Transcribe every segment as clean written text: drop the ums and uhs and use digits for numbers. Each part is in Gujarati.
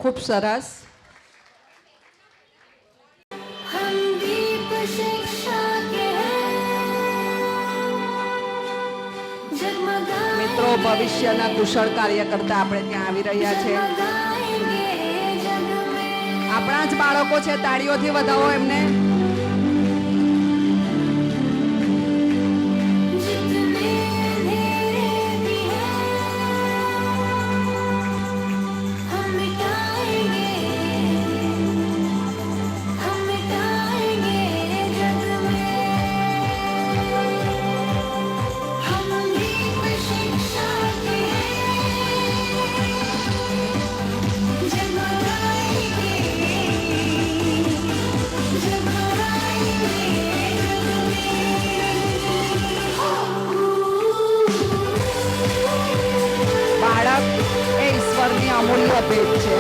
ખૂબ સરસ. મિત્રો, ભવિષ્યના કુશળ કાર્યકર્તા આપણે ત્યાં આવી રહ્યા છે. આપણા જ બાળકો છે, તાળીઓથી વધાવો એમને. બાળક એ ઈશ્વરની અમૂલ્ય ભેટ છે.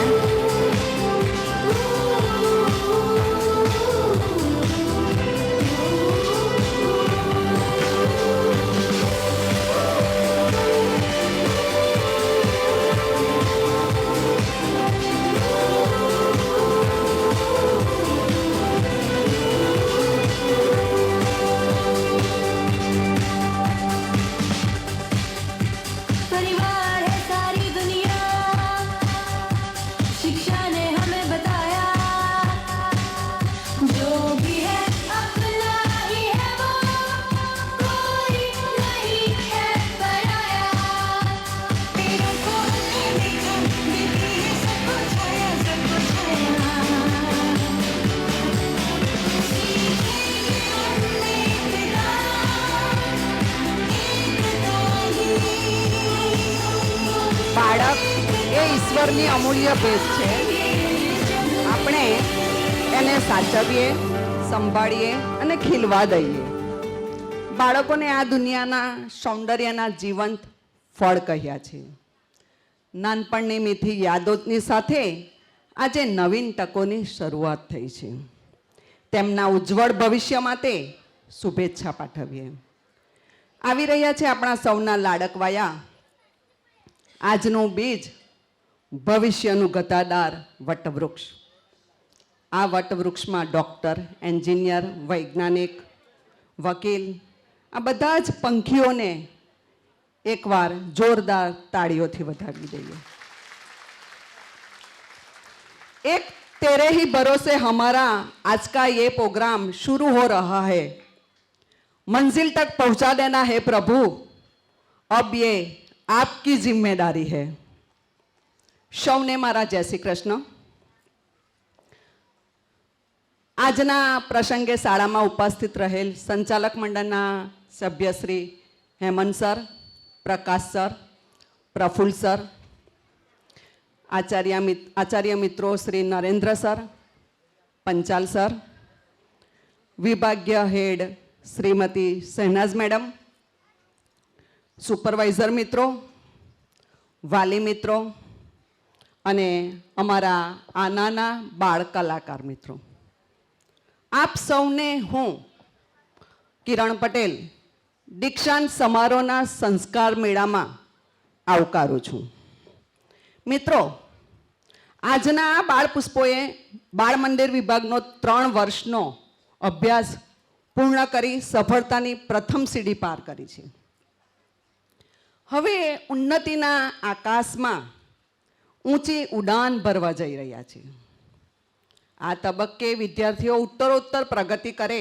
બાળક એ ઈશ્વરની અમૂલ્ય ભેટ છે. આપણે એને સાચવીએ, સંભાળીએ અને ખીલવા દઈએ. બાળકોને આ દુનિયાના સૌંદર્યના જીવંત ફળ કહ્યા છે. નાનપણની મીઠી યાદોની સાથે આજે નવીન તકોની શરૂઆત થઈ છે. તેમના ઉજ્જવળ ભવિષ્ય માટે શુભેચ્છા પાઠવીએ. આવી રહ્યા છે આપણા સૌના લાડકવાયા આજનું બીજ, ભવિષ્યનું ગતાદાર વટવૃક્ષ. આ વટવૃક્ષમાં ડૉક્ટર, એન્જિનિયર, વૈજ્ઞાનિક, વકીલ, આ બધા જ પંખીઓને એકવાર જોરદાર તાળીઓથી વધાવી દઈએ. एक तेरे ही भरोसे हमारा आज का ये प्रोग्राम शुरू हो रहा है. मंजिल तक पहुंचा देना है प्रभु, अब ये आपकी जिम्मेदारी है. સૌને મારા જય શ્રી કૃષ્ણ. આજના પ્રસંગે શાળામાં ઉપસ્થિત રહેલ સંચાલક મંડળના સભ્ય શ્રી હેમંત સર, પ્રકાશ સર, પ્રફુલ્લ સર, આચાર્ય મિત્રો શ્રી નરેન્દ્ર સર, પંચાલ સર, વિભાગીય હેડ શ્રીમતી શહેનાઝ મેડમ, સુપરવાઇઝર મિત્રો, વાલી મિત્રો અને અમારા આ નાના બાળ કલાકાર મિત્રો, આપ સૌને હું કિરણ પટેલ દીક્ષાંત સમારોહના સંસ્કાર મેળામાં આવકારું છું. મિત્રો, આજના આ બાળ પુષ્પોએ બાળ મંદિર વિભાગનો 3 વર્ષનો અભ્યાસ પૂર્ણ કરી સફળતાની પ્રથમ સીડી પાર કરી છે. હવે ઉન્નતિના આકાશમાં ઊંચી ઉડાન ભરવા જઈ રહ્યા છે. આ તબક્કે વિદ્યાર્થીઓ ઉત્તરોત્તર પ્રગતિ કરે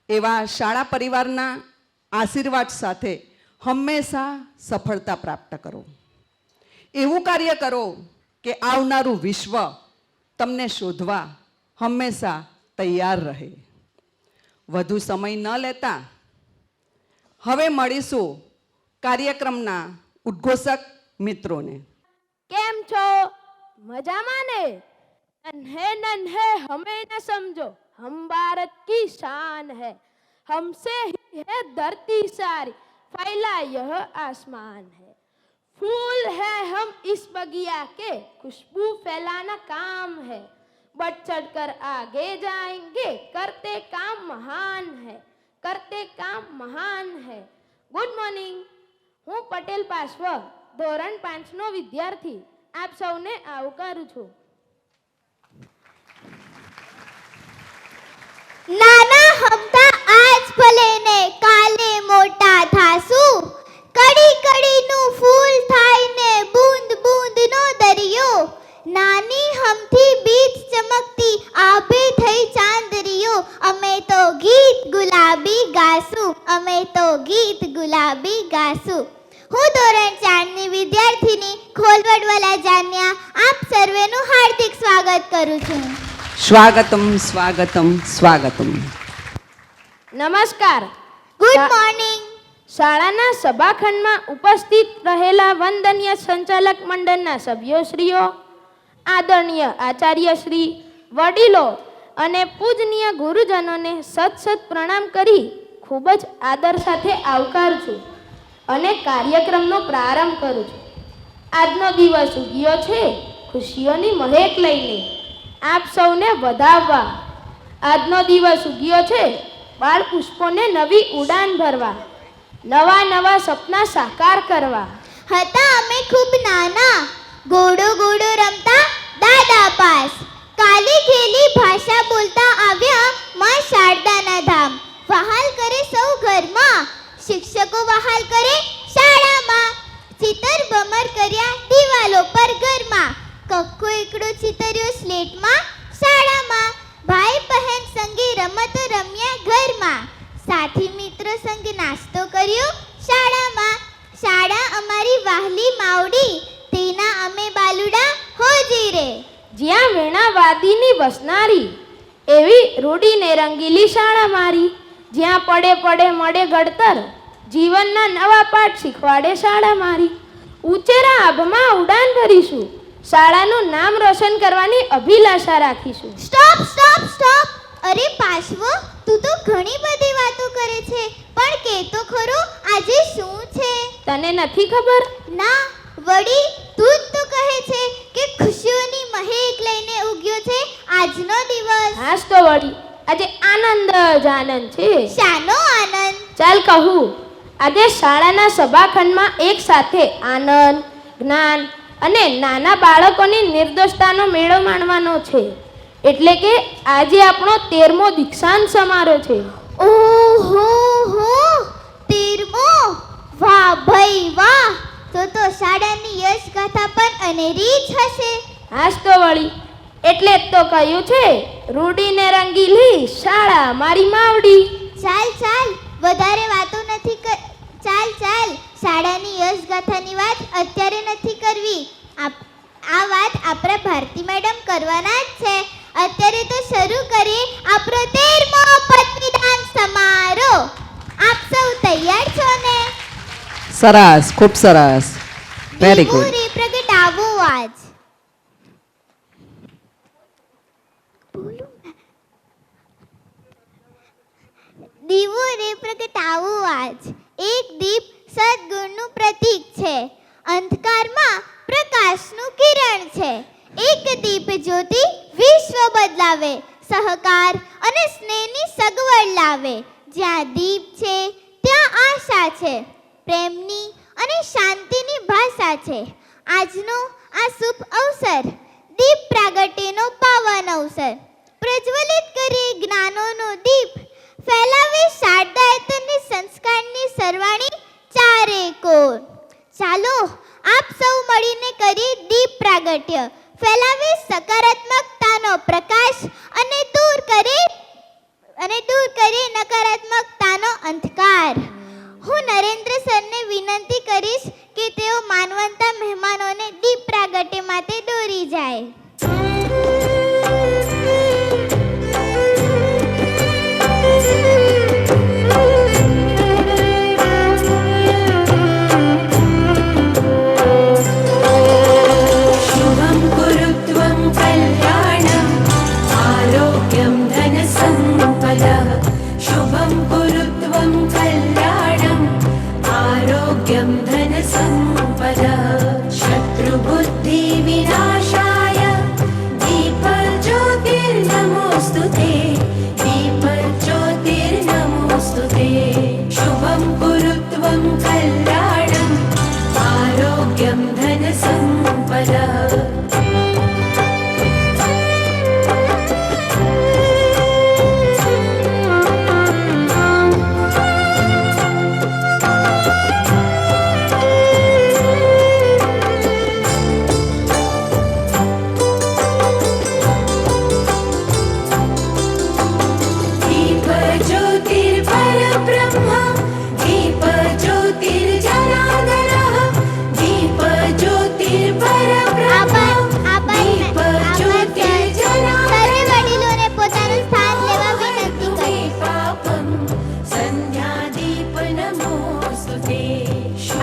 એવા શાળા પરિવારના આશીર્વાદ સાથે હંમેશા સફળતા પ્રાપ્ત કરો. એવું કાર્ય કરો કે આવનારું વિશ્વ તમને શોધવા હંમેશા તૈયાર રહે. વધુ સમય ન લેતા હવે મળીશું કાર્યક્રમના ઉદ્ઘોષક મિત્રોને. કેમ છો? મજામાં ને? नन्हे नन्हे हमें न समझो, हम भारत की शान है, हमसे ही है धरती सारी, फैला यह आसमान है. फूल है हम इस बगिया के, खुशबू फैलाना काम है, बढ़ चढ़ कर आगे जाएंगे, करते काम महान है, करते काम महान है. Good morning. હું પટેલ પાસવર ધોરણ 5 નો વિદ્યાર્થી આપ સૌને આવકારું છું. નાના હમતા આજ ભલે ને કાલે મોટા થાશું. કડી કડીનું ફૂલ થાય ને બૂંદ બૂંદનો દરિયો. નાની હમથી બીજ ચમકતી આભે થઈ ચાંદરિયો. અમે તો ગીત ગુલાબી ગાશું, અમે તો ગીત ગુલાબી ગાશું. હું ધોરણ 4 ની વિદ્યાર્થીની ખોલવડવાલા જાન્યા આપ સર્વેનું હાર્દિક સ્વાગત કરું છું. સ્વાગતમ સ્વાગતમ સ્વાગતમ. નમસ્કાર. Good morning. શાળાના સભાખંડમાં ઉપસ્થિત રહેલા વંદનીય સંચાલક મંડળના સભ્યોશ્રીઓ, આદરણીય આચાર્યશ્રી, વડીલો અને પૂજનીય ગુરુજનોને સત પ્રણામ કરી ખૂબ જ આદર સાથે આવકારું છું અને કાર્યક્રમનો પ્રારંભ કરું છું. આજનો દિવસ ઉગ્યો છે ખુશીઓની મહેક લઈને આપ સૌને વધાવવા. આજનો દિવસ ઉગ્યો છે બાળ પુષ્પોને નવી ઉડાન ભરવા, નવા નવા સપના સાકાર કરવા. હતા અમે ખૂબ નાના, ગોડો ગોડો રમતા દાદા પાસ. કાલી ખેલી ભાષા બોલતા આવ્યા માં શારદાના ધામ. વહાલ કરે સૌ ઘરમાં, શિક્ષકો વહાલ કરે શાળામાં. ચિતર બમર કર્યા દિવાલો પર ઘરમાં, કક્કો એકડો ચિતર્યો સ્લેટમાં શાળામાં. ભાઈ બહેન સંગે રમતો રમ્યા ઘરમાં, સાથી મિત્રો સંગ નાસ્તો કર્યો શાળામાં. શાળા અમારી વહાલી માવડી, તેના અમે બાલુડા હોજી રે. જ્યાં વેણા વાદીની વસનારી એવી રૂડીને રંગીલી શાળા મારી. જ્યાં પડે પડે મળે ઘડતર, જીવનના નવા પાઠ શીખવાડે શાળા મારી. ઉચેરા આભમાં ઉડાન ભરીશું, શાળાનું નામ રોશન કરવાની અભિલાષા રાખીશું. Stop stop stop. અરે પાશવો, તું તો ઘણી બધી વાતો કરે છે, પણ કે તો ખરો આજે શું છે? તને નથી ખબર? ના વળી, તું જ તો કહે છે કે ખુશીઓની મહેક લઈને ઉગ્યો છે આજનો દિવસ. હાસ તો વળી, આજે આનંદ જ આનંદ છે. શાનો આનંદ? ચાલ કહું. આજે શાળાના સભાખંડમાં એક સાથે આનંદ, જ્ઞાન અને નાના બાળકોની નિર્દોષતાનો મેળો માણવાનો છે. એટલે કે આજે આપણો 13મો દીક્ષાંત સમારોહ છે. ઓહો હો, 13મો! વાહ ભાઈ વાહ! તો શાળાની યશ ગાથા પણ અનેરી જ હશે. હાસ તો વળી, એટલે જ તો કહ્યું છે રૂડીને રંગીલી શાળા મારી માવડી. ચાલ ચાલ, વધારે વાતો નથી ચાલ ચાલ, શાળાની યશ ગાથાની વાત અત્યારે નથી કરવી. આ વાત આપણા ભારતી મેડમ કરવાના જ છે. અત્યારે તો શરૂ કરીએ આપણો 13મો પદવીદાન સમારોહ. આપ સૌ તૈયાર છો ને? સરસ, ખૂબ સરસ. વેરી દીવો ગુડ. રે પ્રગટાવો આજ. દીવો રે પ્રગટાવો આજ. એક દીપ સદગુણનું પ્રતીક છે, અંધકારમાં પ્રકાશનું કિરણ છે. એક દીપ જ્યોતિ વિશ્વ બદલાવે, સહકાર અને સ્નેહની સગવડ લાવે. જ્યાં દીપ છે ત્યાં આશા છે, પ્રેમની અને શાંતિની ભાષા છે. આજનો આ શુભ અવસર દીપ પ્રાગટ્યનો પાવન અવસર. પ્રજ્વલિત કરી જ્ઞાનોનો દીપ, ફેલાવે શારદાયતનની સંસ્કારની સરવાણી ચારે કોર. ચાલો આપ સૌ મળીને કરીએ દીપ પ્રાગટ્ય. ફેલાવે સકારાત્મકતાનો પ્રકાશ અને દૂર કરે નકારાત્મકતાનો અંધકાર. હું નરેન્દ્ર સરને વિનંતી કરીશ કે તેઓ માનવંતા મહેમાનોને દીપ પ્રાગટ્ય માટે દોરી જાય.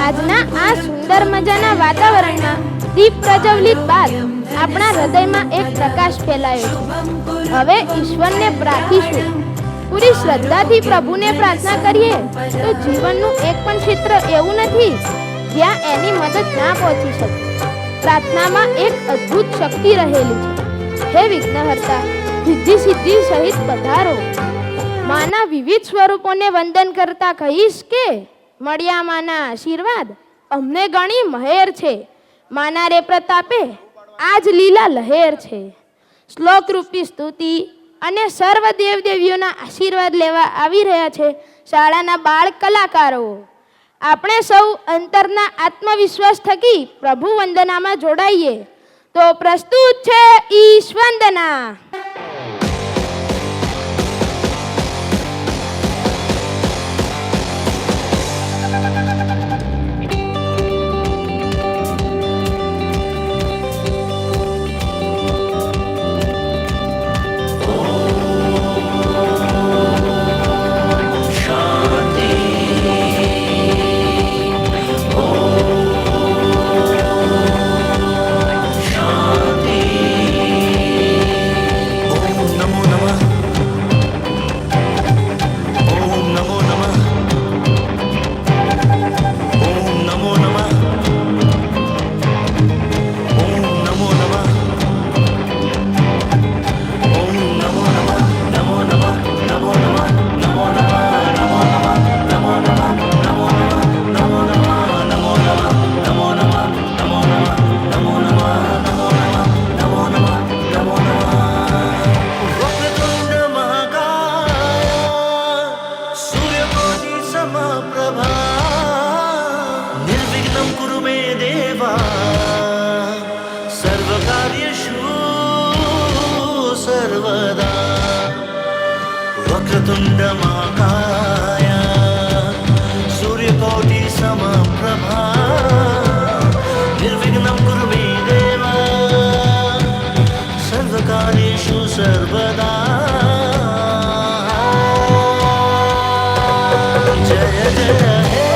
આજના આ સુંદર મજાના વાતાવરણમાં દીપ પ્રજ્વલિત બાદ આપણા હૃદયમાં એક પ્રકાશ ફેલાયો છે. હવે ઈશ્વરને પ્રાર્થીશું. પૂરી શ્રદ્ધાથી પ્રભુને પ્રાર્થના કરીએ તો જીવનનું એક પણ ક્ષેત્ર એવું નથી જ્યાં એની મદદ ના પહોંચી શકે. પ્રાર્થનામાં એક અદ્ભુત શક્તિ રહેલી છે. હે વિઘ્નહર્તા, સિદ્ધિ સિદ્ધિ સહિત પધારો. માના વિવિધ સ્વરૂપોને વંદન કરતા કહીશ કે મળ્યા માના આશીર્વાદ અમને ગણી મહેર છે. માના રે પ્રતાપે આજ લીલા લહેર છે. શ્લોક રૂપી સ્તુતિ અને સર્વ દેવદેવીઓના આશીર્વાદ લેવા આવી રહ્યા છે શાળાના બાળ કલાકારો. આપણે સૌ અંતરના આત્મવિશ્વાસ થકી પ્રભુ વંદનામાં જોડાઈએ. તો પ્રસ્તુત છે ઈશ વંદના. वक्रतुंड महाकाय सूर्यकोटि समप्रभा निर्विघ्नं कुरु मे देव सर्वकार्येषु सर्वदा. जय जय हे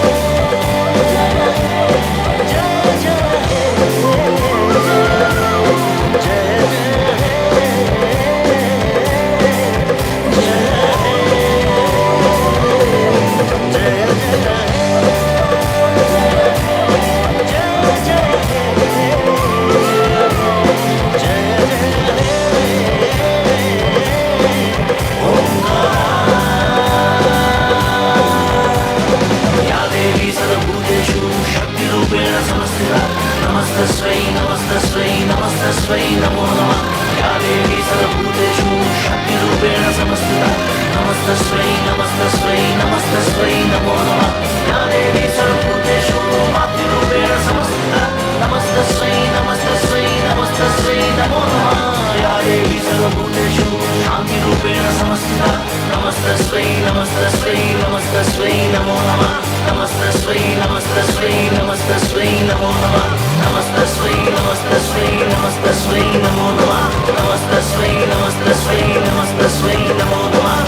नमस्तस्वै नमस्तस्वै नमस्तस्वै नमो नमः. या देवी सर्वभूतेषु शक्तिरूपेण संस्थिता नमस्तस्वै नमस्तस्वै नमस्तस्वै नमो नमः. या देवी सर्वभूतेषु मातृरूपेण संस्थिता नमस्तस्वै नमस्तस्वै नमस्तस्वै नमो नमः. या देवी सर्वभूतेषु शान्तिरूपेण संस्थिता नमस्तस्वै नमस्तस्वै नमस्तस्वै नमो नमः. नमस्तस्वै नमस्तस्वै नमस्तस्वै नमो नमः. नमस्तस्वै नमस्तस्वै नमस्तस्वै नमो नमः. नमस्तस्वै नमस्तस्वै नमस्तस्वै नमो नमः.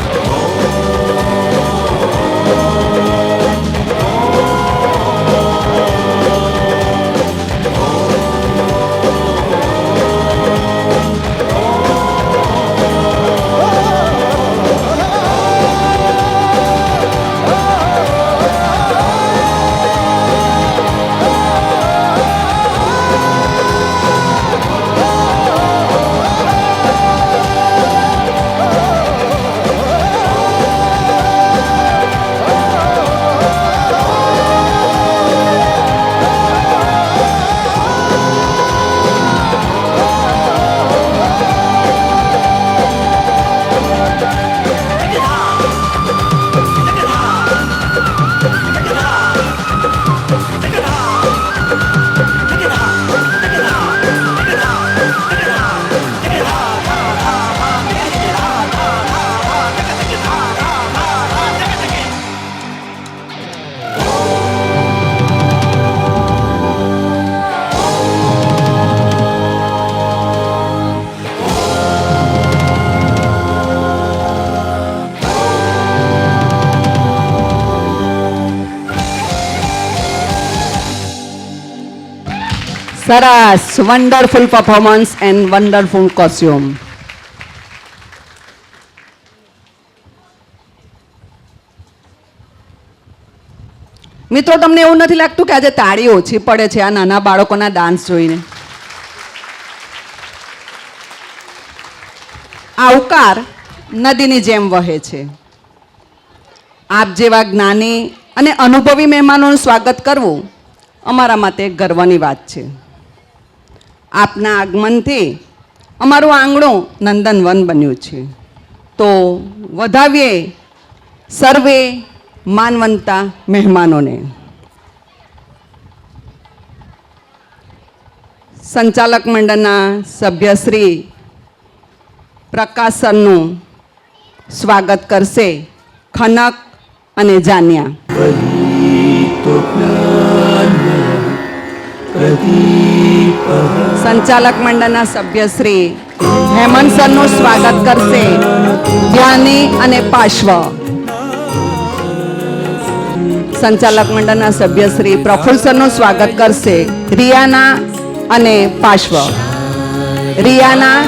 સરસ, wonderful performance and wonderful costume. મિત્રો, તમને એવું નથી લાગતું કે આજે તાળી ઓછી પડે છે આ નાના બાળકોના ડાન્સ જોઈને? આવકાર નદીની જેમ વહે છે. આપ જેવા જ્ઞાની અને અનુભવી મહેમાનોનું સ્વાગત કરવું અમારા માટે ગર્વની વાત છે. આપના આગમનથી અમારું આંગણું નંદનવન બન્યું છે. તો વધાવીએ સર્વે માનવંતા મહેમાનોને. સંચાલક મંડળના સભ્ય શ્રી પ્રકાશ સરનું સ્વાગત કરશે ખનક અને જાન્યા. સંચાલક મંડળના સભ્ય શ્રી હેમંત સરનું સ્વાગત કરશે ધ્યાની અને પાર્શ્વ. સંચાલક મંડળના સભ્ય શ્રી પ્રફુલ્લ સરનું સ્વાગત કરશે રિયાના અને પાર્શ્વ. રિયાના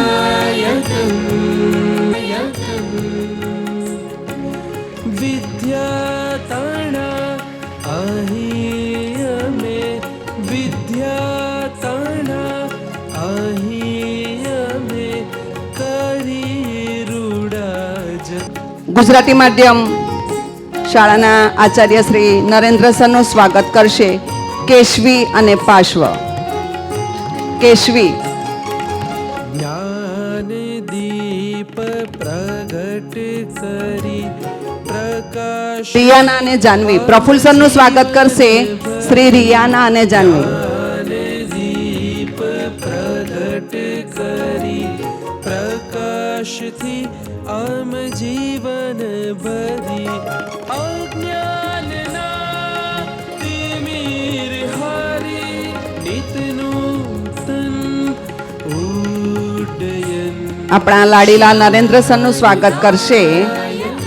ગુજરાતી માધ્યમ શાળાના આચાર્ય શ્રી નરેન્દ્ર સરનું સ્વાગત કરશે કેશવી અને પાર્શ્વ. કેશવી જ્ઞાન દીપ પ્રગટ કરી પ્રકાશ. રિયાના અને જાનવી. પ્રફુલ્લ સરનું સ્વાગત કરશે શ્રી રિયાના અને જાનવી. દીપ પ્રગટ કરી પ્રકાશથી આમ જીવન ભરી અજ્ઞાનના તિમિર હારી નિત નૂતન ઉડ્ડયન. આપણા લાડીલા નરેન્દ્ર સરનું સ્વાગત કરશે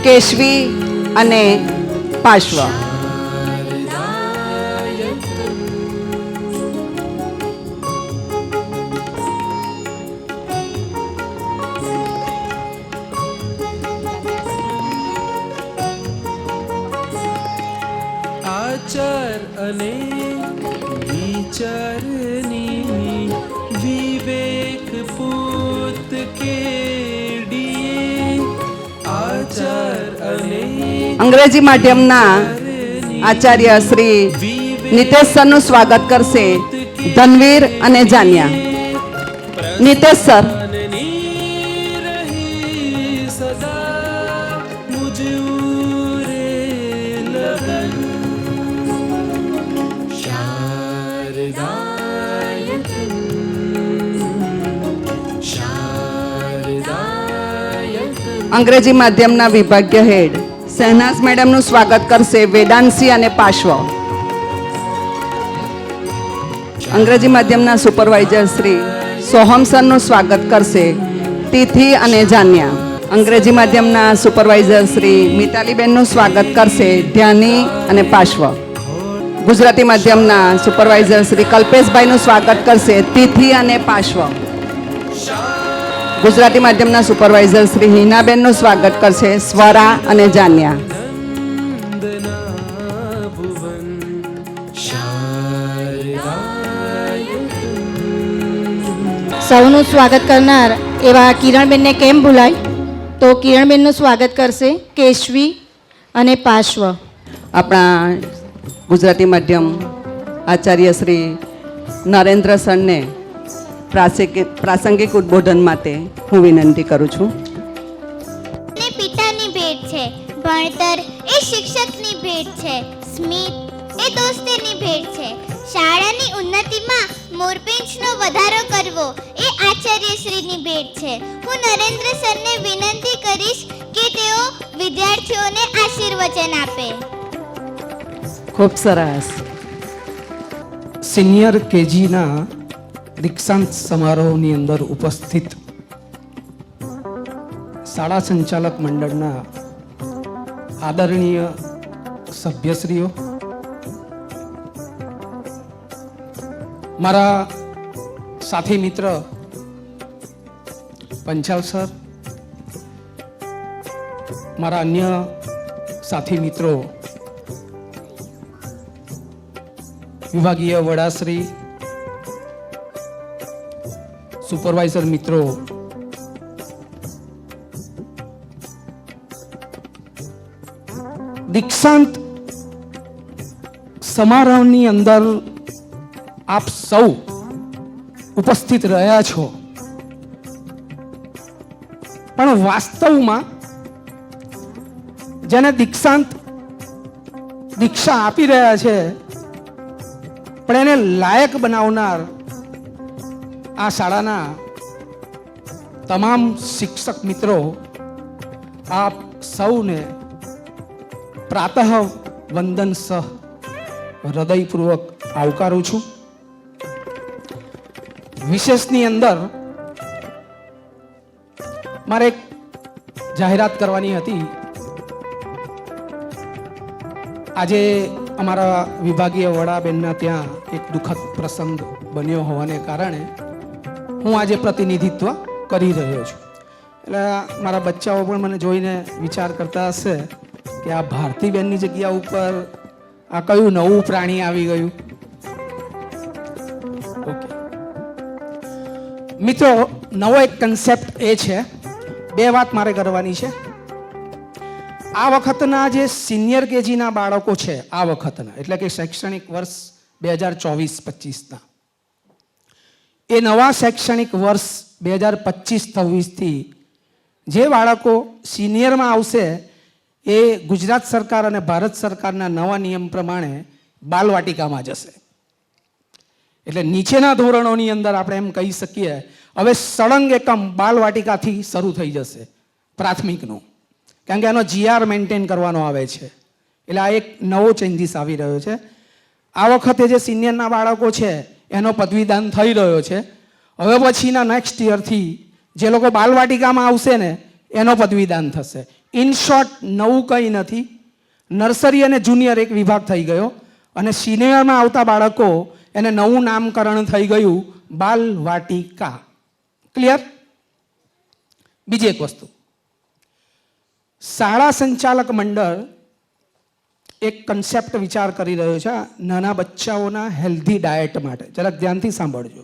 કેશવી અને પાર્શ્વ. આચાર અને વિચારની વિવેક પૂત કેડીએ. આચાર અને અંગ્રેજી માધ્યમના આચાર્ય શ્રી નિતેશ સરનું સ્વાગત કરશે ધનવીર અને જાન્યા. નિતેશ સર. રહી સદા મુજ ઉરે લગન. અંગ્રેજી માધ્યમના વિભાગીય હેડ શહેનાઝ મેડમનું સ્વાગત કરશે વેદાંશી અને પાર્શ્વ. અંગ્રેજી માધ્યમના સુપરવાઇઝર શ્રી સોહમ સરનું સ્વાગત કરશે તિથિ અને જાન્યા. અંગ્રેજી માધ્યમના સુપરવાઇઝર શ્રી મિતાલીબેનનું સ્વાગત કરશે ધ્યાની અને પાર્શ્વ. ગુજરાતી માધ્યમના સુપરવાઇઝર શ્રી કલ્પેશભાઈનું સ્વાગત કરશે તિથિ અને પાર્શ્વ. ગુજરાતી માધ્યમના સુપરવાઇઝર શ્રી હિનાબેનનું સ્વાગત કરશે સ્વરા અને જાન્યા. સૌનું સ્વાગત કરનાર એવા કિરણબેનને કેમ ભૂલાય, તો કિરણબેનનું સ્વાગત કરશે કેશવી અને પાર્શ્વ. આપણા ગુજરાતી માધ્યમ આચાર્ય શ્રી નરેન્દ્ર સરને પ્રાસંગિક ઉદ્બોધન માટે હું વિનંતી કરું છું. ને પિતાની ભેટ છે, ભણતર એ શિક્ષકની ભેટ છે, સ્મિત એ દોસ્તીની ભેટ છે, શાળાની ઉન્નતિમાં મોરપીંછનો વધારો કરવો એ આચાર્યશ્રીની ભેટ છે. હું નરેન્દ્ર સરને વિનંતી કરીશ કે તેઓ વિદ્યાર્થીઓને આશીર્વચન આપે. ખૂબ સરસ. સિનિયર કેજીના દીક્ષાંત સમારોહની અંદર ઉપસ્થિત શાળા સંચાલક મંડળના આદરણીય સભ્યશ્રીઓ, મારા સાથી મિત્ર પંચાલ સર, મારા અન્ય સાથી મિત્રો, વિભાગીય વડાશ્રી, સુપરવાઇઝર મિત્રો, દીક્ષાંત સમારોહની અંદર આપ સૌ ઉપસ્થિત રહ્યા છો, પણ વાસ્તવમાં જેને દીક્ષા આપી રહ્યા છે પણ એને લાયક બનાવનાર આ શાળાના તમામ શિક્ષક મિત્રો, આપ સૌને પ્રાતઃ વંદન સહ હૃદયપૂર્વક આવકારું છું. વિશેષની અંદર મારે એક જાહેરાત કરવાની હતી. આજે અમારા વિભાગીય વડાબેનના ત્યાં એક દુઃખદ પ્રસંગ બન્યો હોવાને કારણે હું આજે પ્રતિનિધિત્વ કરી રહ્યો છું. એટલે મારા બચ્ચાઓ પણ મને જોઈને વિચાર કરતા હશે કે આ ભારતીબેનની જગ્યા ઉપર આ કયું નવું પ્રાણી આવી ગયું. ઓકે મિત્રો, નવો એક કન્સેપ્ટ એ છે, બે વાત મારે કરવાની છે. આ વખતના જે સિનિયર કેજીના બાળકો છે, આ વખતના એટલે કે શૈક્ષણિક વર્ષ 2024-25ના, એ નવા શૈક્ષણિક વર્ષ 2025-26થી જે બાળકો સિનિયરમાં આવશે એ ગુજરાત સરકાર અને ભારત સરકારના નવા નિયમ પ્રમાણે બાલવાટિકામાં જશે. એટલે નીચેના ધોરણોની અંદર આપણે એમ કહી શકીએ હવે સળંગ એકમ બાલવાટિકાથી શરૂ થઈ જશે પ્રાથમિકનું, કારણ કે આનો GR મેન્ટેન કરવાનો આવે છે. એટલે આ એક નવો ચેન્જીસ આવી રહ્યો છે. આ વખતે જે સિનિયરના બાળકો છે એનો પદવીદાન થઈ રહ્યો છે. હવે પછીના નેક્સ્ટ યરથી જે લોકો બાલવાટિકામાં આવશે ને એનો પદવીદાન થશે. ઇન શોર્ટ, નવું કંઈ નથી. નર્સરી અને જુનિયર એક વિભાગ થઈ ગયો અને સિનિયરમાં આવતા બાળકો એને નવું નામકરણ થઈ ગયું બાલવાટિકા. ક્લિયર? બીજી એક વસ્તુ, શાળા સંચાલક મંડળ એક કન્સેપ્ટ વિચાર કરી રહ્યો છે નાના બચ્ચાઓના હેલ્ધી ડાયટ માટે. જરાક ધ્યાનથી સાંભળજો.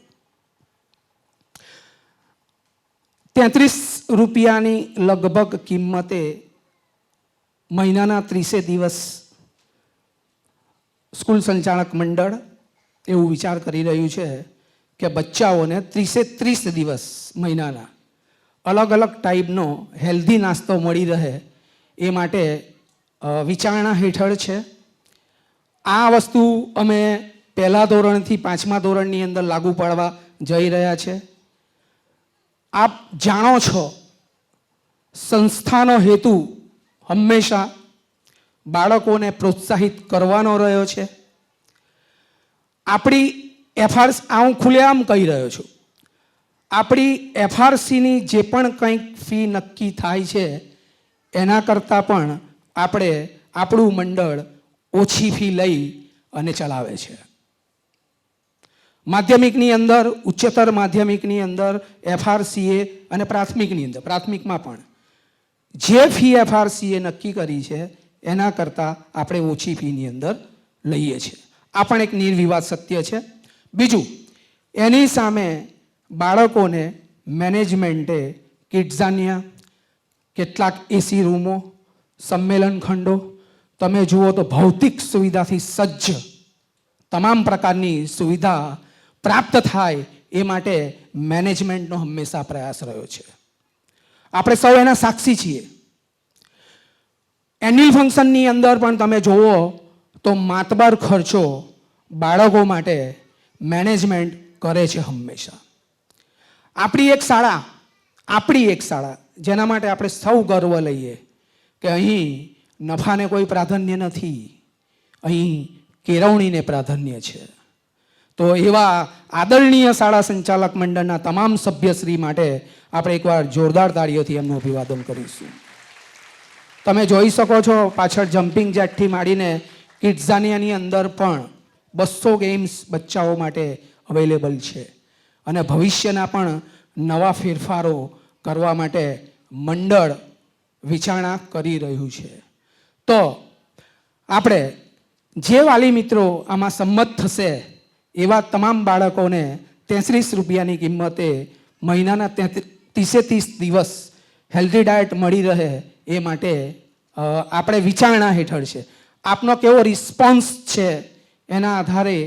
33 રૂપિયાની લગભગ કિંમતે મહિનાના 30 દિવસ સ્કૂલ સંચાલક મંડળ એવું વિચાર કરી રહ્યું છે કે બચ્ચાઓને 30 દિવસ મહિનાના અલગ અલગ ટાઈપનો હેલ્ધી નાસ્તો મળી રહે એ માટે વિચારણા હેઠળ છે. આ વસ્તુ અમે પહેલા ધોરણથી 5મા ધોરણની અંદર લાગુ પાડવા જઈ રહ્યા છે. આપ જાણો છો સંસ્થાનો હેતુ હંમેશા બાળકોને પ્રોત્સાહિત કરવાનો રહ્યો છે. આપણી હું ખુલ્લેઆમ કહી રહ્યો છું, આપણી FRCની જે પણ કંઈક ફી નક્કી થાય છે એના કરતાં પણ આપણે આપણું મંડળ ઓછી ફી લઈ અને ચલાવે છે. માધ્યમિકની અંદર, ઉચ્ચતર માધ્યમિકની અંદર FRCA અને પ્રાથમિકમાં પણ જે ફી FRCA નક્કી કરી છે એના કરતાં આપણે ઓછી ફીની અંદર લઈએ છીએ. આ પણ એક નિર્વિવાદ સત્ય છે. બીજું, એની સામે બાળકોને મેનેજમેન્ટે કિડઝાનિયા, કેટલાક AC રૂમો, સંમેલન ખંડો, તમે જુઓ તો ભૌતિક સુવિધાથી સજ્જ તમામ પ્રકારની સુવિધા પ્રાપ્ત થાય એ માટે મેનેજમેન્ટનો હંમેશા પ્રયાસ રહ્યો છે. આપણે સૌ એના સાક્ષી છીએ. એન્યુઅલ ફંક્શનની અંદર પણ તમે જુઓ તો માતબર ખર્ચો બાળકો માટે મેનેજમેન્ટ કરે છે હંમેશા. આપણી એક શાળા જેના માટે આપણે સૌ ગર્વ લઈએ કે અહીં નફાને કોઈ પ્રાધાન્ય નથી, અહીં કેળવણીને પ્રાધાન્ય છે. તો એવા આદરણીય શાળા સંચાલક મંડળના તમામ સભ્યશ્રી માટે આપણે એકવાર જોરદાર તાળીઓથી એમનું અભિવાદન કરીશું. તમે જોઈ શકો છો પાછળ જમ્પિંગ જેકથી માંડીને કિડઝાનિયાની અંદર પણ 200 ગેમ્સ બચ્ચાઓ માટે અવેલેબલ છે અને ભવિષ્યના પણ નવા ફેરફારો કરવા માટે મંડળ વિચારણા કરી રહ્યું છે. તો આપણે જે વાલી મિત્રો આમાં સંમત થશે એવા તમામ બાળકોને 33 રૂપિયાની કિંમતે મહિનાના 30 દિવસ હેલ્ધી ડાયટ મળી રહે એ માટે આપણે વિચારણા હેઠળ છે. આપનો કેવો રિસ્પોન્સ છે એના આધારે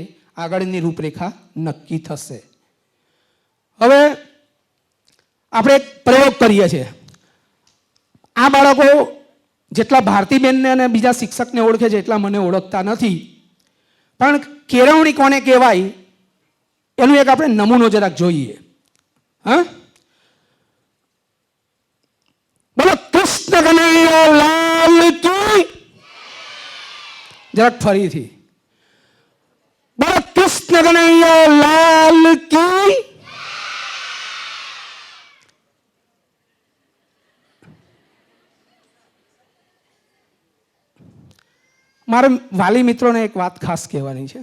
આગળની રૂપરેખા નક્કી થશે. હવે આપણે એક પ્રયોગ કરીએ છીએ. આ બાળકો જેટલા ભારતીબેનને અને બીજા શિક્ષકને ઓળખે છે એટલા મને ઓળખતા નથી, પણ કેળવણી કોને કહેવાય એનું એક આપણે નમૂનો જરાક જોઈએ. હા, બોલો કૃષ્ણ કનૈયા લાલ કી. જરાક ફરીથી બોલો કૃષ્ણ કનૈયા લાલ કી. મારા વાલી મિત્રોને એક વાત ખાસ કહેવાની છે.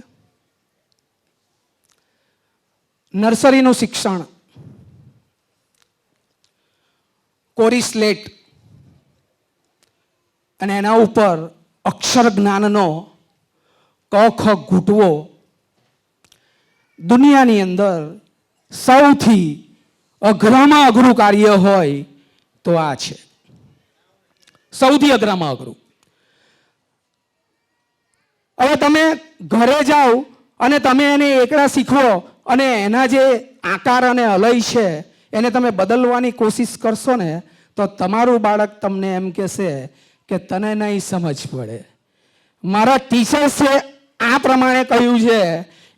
નર્સરીનું શિક્ષણ કોરી સ્લેટ અને એના ઉપર અક્ષર જ્ઞાનનો ક ખ ઘૂંટવો દુનિયાની અંદર સૌથી અઘરામાં અઘરું કાર્ય હોય તો આ છે. સૌથી અઘરામાં અઘરું. હવે તમે ઘરે જાઓ અને તમે એને એકડા શીખવો અને એના જે આકાર અને અલય છે એને તમે બદલવાની કોશિશ કરશો ને તો તમારું બાળક તમને એમ કહેશે કે તને નહીં સમજ પડે, મારા ટીચર્સે આ પ્રમાણે કહ્યું છે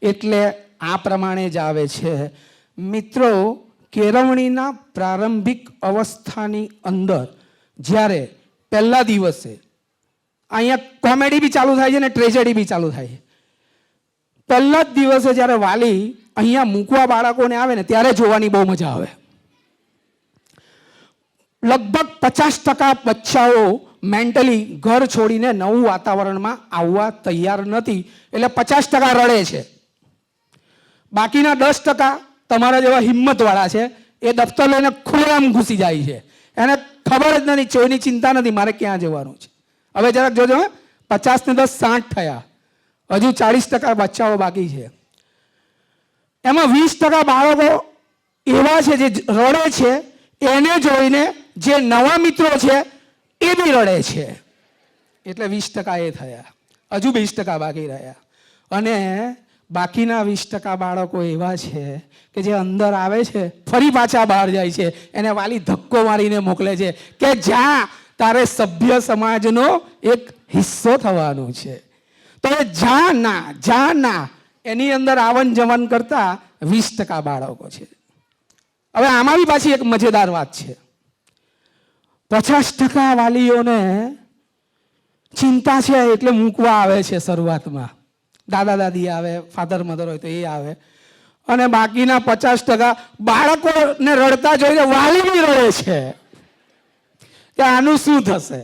એટલે આ પ્રમાણે જ આવે છે. મિત્રો, કેળવણીના પ્રારંભિક અવસ્થાની અંદર જ્યારે પહેલા દિવસે અહીંયા કોમેડી બી ચાલુ થાય છે ને ટ્રેજેડી બી ચાલુ થાય છે. પહેલા જ દિવસે જ્યારે વાલી અહીંયા મૂકવા બાળકોને આવે ને ત્યારે જોવાની બહુ મજા આવે. લગભગ 50% બચ્ચાઓ મેન્ટલી ઘર છોડીને નવું વાતાવરણમાં આવવા તૈયાર નથી, એટલે 50% રડે છે. બાકીના 10% તમારા જેવા હિંમતવાળા છે, એ દફતર લઈને ખુલ્લામ ઘૂસી જાય છે. એને ખબર જ નથી, કોઈની ચિંતા નથી મારે ક્યાં જવાનું છે. હવે જરાક જોજો, 50 ને 10 60 થયા, હજુ 40% બચ્ચાઓ બાકી છે. એમાં 20% બાળકો એવા છે જે રડે છે, એને જોઈને જે નવા મિત્રો છે એ બી રડે છે, એટલે 20% એ થયા. હજુ 20% બાકી રહ્યા. અને બાકીના 20% બાળકો એવા છે કે જે અંદર આવે છે ફરી પાછા બહાર જાય છે, એને વાલી ધક્કો મારીને મોકલે છે કે જા, તારે સભ્ય સમાજનો એક હિસ્સો થવાનું છે. તો એ જા ના એની અંદર આવન જવન કરતા 20% બાળકો છે. હવે આમાં બી પાછી એક મજેદાર વાત છે. 50% વાલીઓને ચિંતા છે એટલે મૂકવા આવે છે શરૂઆતમાં, દાદા દાદી આવે, ફાધર મધર હોય તો એ આવે, અને બાકીના 50% બાળકોને રડતા જોઈને વાલી બી રડે છે કે આનું શું થશે.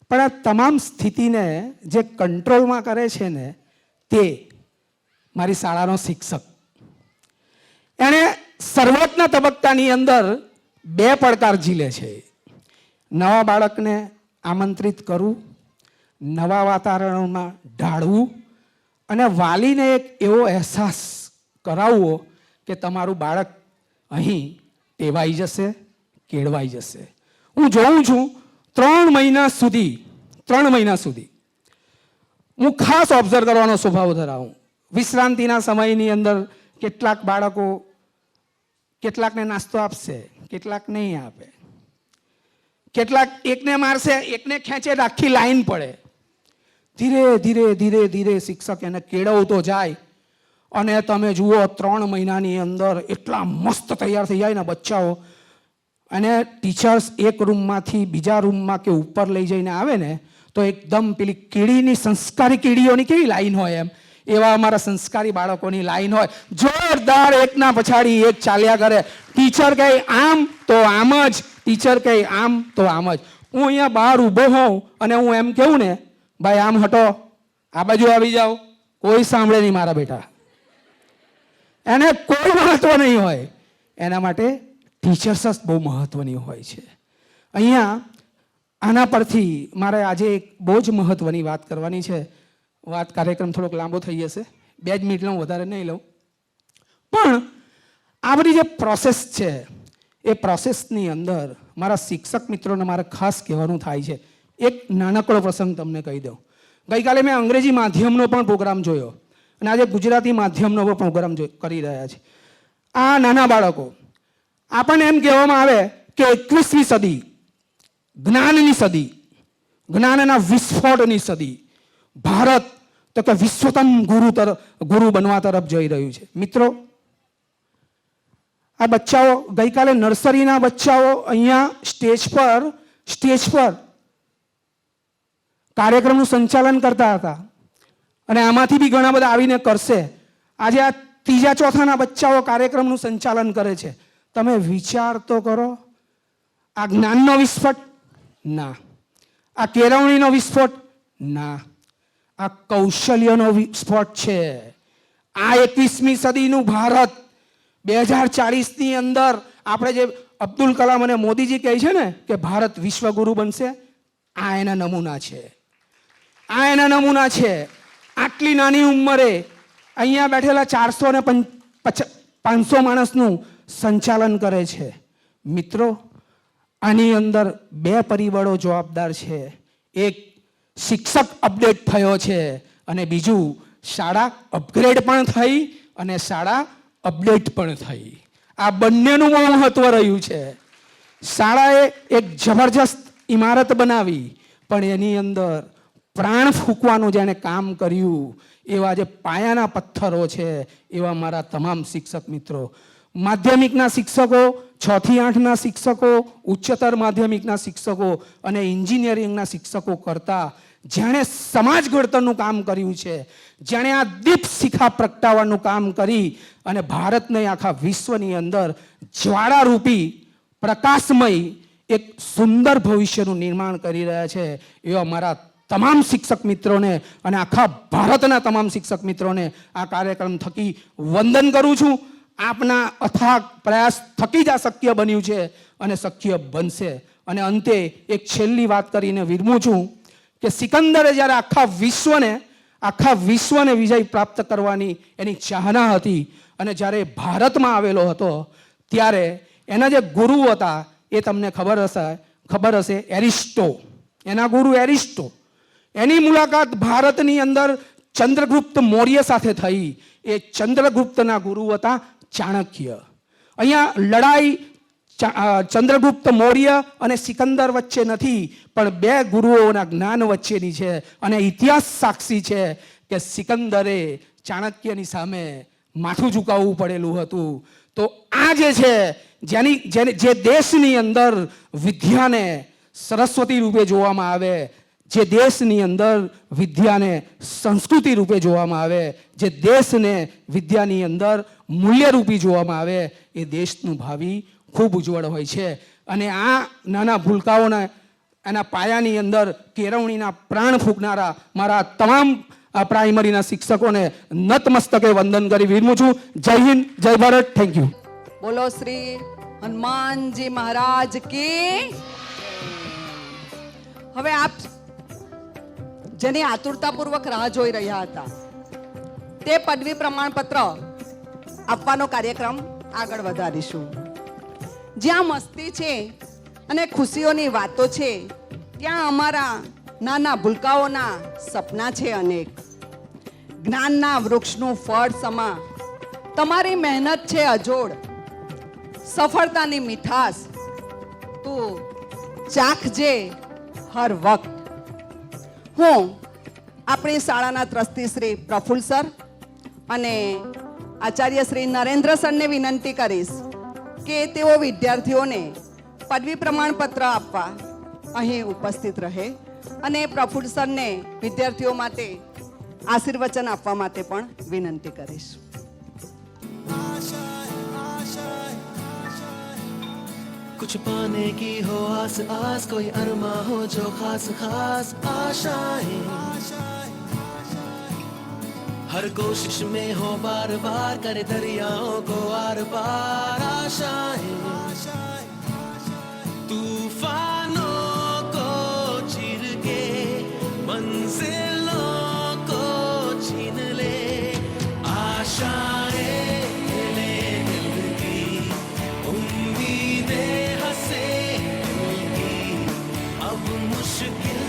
પણ આ તમામ સ્થિતિને જે કંટ્રોલમાં કરે છે ને તે મારી શાળાનો શિક્ષક. એણે શરૂઆતના તબક્કાની અંદર 2 પડકાર ઝીલે છે. નવા બાળકને આમંત્રિત કરવું, નવા વાતાવરણમાં ઢાળવું અને વાલીને એક એવો અહેસાસ કરાવવો કે તમારું બાળક અહીં ટેવાઈ જશે, કેળવાઈ જશે. હું જોઉં છું 3 મહિના સુધી હું ખાસ ઓબ્ઝર્વ કરવાનો સ્વભાવ ધરાવું. વિશ્રાંતિના સમયની અંદર કેટલાક બાળકો કેટલાકને નાસ્તો આપશે, કેટલાક નહીં આપે, કેટલાક એકને મારશે, એકને ખેંચે, આખી લાઈન પડે. ધીરે ધીરે ધીરે ધીરે શિક્ષક એને કેળવતો જાય અને તમે જુઓ 3 મહિનાની અંદર એટલા મસ્ત તૈયાર થઈ જાય ને બચ્ચાઓ. અને ટીચર્સ એક રૂમમાંથી બીજા રૂમમાં કે ઉપર લઈ જઈને આવે ને તો એકદમ પેલી કીડીની, સંસ્કારી કીડીઓની કેવી લાઈન હોય એમ, એવા અમારા સંસ્કારી બાળકોની લાઈન હોય. જોરદાર એકના પછાડી એક ચાલ્યા કરે. ટીચર કહે આમ તો આમ જ, ટીચર કહે આમ તો આમ જ. હું અહીંયા બહાર ઊભો હોઉં અને હું એમ કહું ને, ભાઈ આમ હટો, આ બાજુ આવી જાઓ, કોઈ સાંભળે નહીં મારા બેટા. એને કોઈ મહત્વ નહીં હોય. એના માટે ટીચર્સ જ બહુ મહત્વની હોય છે. અહીંયા આના પરથી મારે આજે એક બહુ જ મહત્વની વાત કરવાની છે. કાર્યક્રમ થોડોક લાંબો થઈ જશે, 2 જ મિનિટ લઉં, વધારે નહીં લઉં. પણ આ બધી જે પ્રોસેસ છે એ પ્રોસેસની અંદર મારા શિક્ષક મિત્રોને મારે ખાસ કહેવાનું થાય છે. એક નાનકડો પ્રસંગ તમને કહી દઉં. ગઈકાલે મેં અંગ્રેજી માધ્યમનો પણ પ્રોગ્રામ જોયો અને આજે ગુજરાતી માધ્યમનો પણ પ્રોગ્રામ કરી રહ્યા છે. આ નાના બાળકો, આપણને એમ કહેવામાં આવે કે 21મી સદી જ્ઞાનની સદી, જ્ઞાનના વિસ્ફોટની સદી. ભારત તો કે વિશ્વતમ ગુરુ બનવા તરફ જઈ રહ્યું છે. મિત્રો, આ બચ્ચાઓ, ગઈકાલે નર્સરીના બચ્ચાઓ અહીંયા સ્ટેજ પર કાર્યક્રમનું સંચાલન કરતા હતા અને આમાંથી બી ઘણા બધા આવીને કરશે. આજે આ 3જા 4થાના બચ્ચાઓ કાર્યક્રમનું સંચાલન કરે છે. તમે વિચાર તો કરો, આ જ્ઞાનનો વિસ્ફોટ? ના. આ કેળવણીનો વિસ્ફોટ? ના. આ કૌશલ્યનો વિસ્ફોટ છે. આ 21મી સદીનું ભારત 2040ની અંદર આપણે જે અબ્દુલ કલામ અને મોદીજી કહે છે ને કે ભારત વિશ્વગુરુ બનશે, આ એના નમૂના છે. આ એના નમૂના છે. આટલી નાની ઉંમરે અહીંયા બેઠેલા 400 ને 500 માણસનું સંચાલન કરે છે. મિત્રો, આની અંદર 2 પરિબળો જવાબદાર છે. એક, શિક્ષક અપડેટ થયો છે અને બીજું, શાળા અપગ્રેડ પણ થઈ અને શાળા અપડેટ પણ થઈ. આ બંનેનું બહુ મહત્વ રહ્યું છે. શાળાએ એક જબરજસ્ત ઇમારત બનાવી, પણ એની અંદર પ્રાણ ફૂંકવાનું જેણે કામ કર્યું એવા જે પાયાના પથ્થરો છે એવા મારા તમામ શિક્ષક મિત્રો, માધ્યમિકના શિક્ષકો, 6 થી 8ના શિક્ષકો, ઉચ્ચતર માધ્યમિકના શિક્ષકો અને એન્જિનિયરિંગના શિક્ષકો કરતા જેણે સમાજ ઘડતરનું કામ કર્યું છે, જેણે આ દીપ શિખા પ્રગટાવવાનું કામ કરી અને ભારતને આખા વિશ્વની અંદર જ્વાળારૂપી પ્રકાશમય એક સુંદર ભવિષ્યનું નિર્માણ કરી રહ્યા છે એવા મારા તમામ શિક્ષક મિત્રોને અને આખા ભારતના તમામ શિક્ષક મિત્રોને આ કાર્યક્રમ થકી વંદન કરું છું. આપના અથાગ પ્રયાસ થકી જ આ શક્ય બન્યું છે અને શક્ય બનશે. અને અંતે એક છેલ્લી વાત કરીને વિરમું છું કે સિકંદરે જ્યારે આખા વિશ્વને વિજય પ્રાપ્ત કરવાની એની ચાહના હતી અને જ્યારે ભારતમાં આવેલો હતો ત્યારે એના જે ગુરુ હતા એ તમને ખબર હશે, એરિસ્ટો. એના ગુરુ એરિસ્ટો. એની મુલાકાત ભારતની અંદર ચંદ્રગુપ્ત મૌર્ય સાથે થઈ. એ ચંદ્રગુપ્તના ગુરુ હતા ચાણક્ય. અહીંયા લડાઈ ચંદ્રગુપ્ત મૌર્ય અને સિકંદર વચ્ચે નથી, પણ 2 ગુરુઓના જ્ઞાન વચ્ચેની છે. અને ઇતિહાસ સાક્ષી છે કે સિકંદરે ચાણક્યની સામે માથું ઝુકાવવું પડેલું હતું. તો આ જે છે જે દેશની અંદર વિદ્યાને સરસ્વતી રૂપે જોવામાં આવે, જે દેશની અંદર વિદ્યાને સંસ્કૃતિ રૂપે જોવામાં આવે, જે દેશને વિદ્યાની અંદર મૂલ્યરૂપી જોવામાં આવે, એ દેશનું ભાવિ ખૂબ ઉજ્જવળ હોય છે. અને આ નાના ભૂલકાઓના એના પાયાની અંદર કેળવણીના પ્રાણ ફૂંકનારા મારા તમામ પ્રાઇમરીના શિક્ષકોને નતમસ્તકે વંદન કરી વિરમું છું. જય હિન્દ, જય ભારત. Thank you. બોલો શ્રી હનુમાનજી મહારાજ કી. હવે આપ જેની આતુરતાપૂર્વક રાહ જોઈ રહ્યા હતા તે પદવી પ્રમાણપત્ર આપવાનો કાર્યક્રમ આગળ વધારીશું. જ્યાં મસ્તી છે અને ખુશીઓની વાતો છે, ત્યાં અમારા નાના ભૂલકાઓના સપના છે અનેક. જ્ઞાનના વૃક્ષનું ફળ સમા તમારી મહેનત છે અજોડ, સફળતાની મીઠાશ તું ચાખજે હર વખત. હું આપણી શાળાના ટ્રસ્ટી શ્રી પ્રફુલ્લ સર અને આચાર્ય શ્રી નરેન્દ્ર સરને વિનંતી કરીશ કે તેઓ વિદ્યાર્થીઓને પદવી પ્રમાણપત્ર આપવા અહીં ઉપસ્થિત રહે અને પ્રફુલ્લ સરને વિદ્યાર્થીઓ માટે આશીર્વચન આપવા માટે પણ વિનંતી કરીશ. कुछ पाने की हो आस आस, कोई अरमा हो जो खास खास आशाएं, हर कोशिश में हो बार बार करे दरियाओं को आर पार आशाएं तूफानों को चीर के मंजिलों को छीन ले आशाएं ले दिल की उम्मीदें हंसे दिल की अब मुश्किल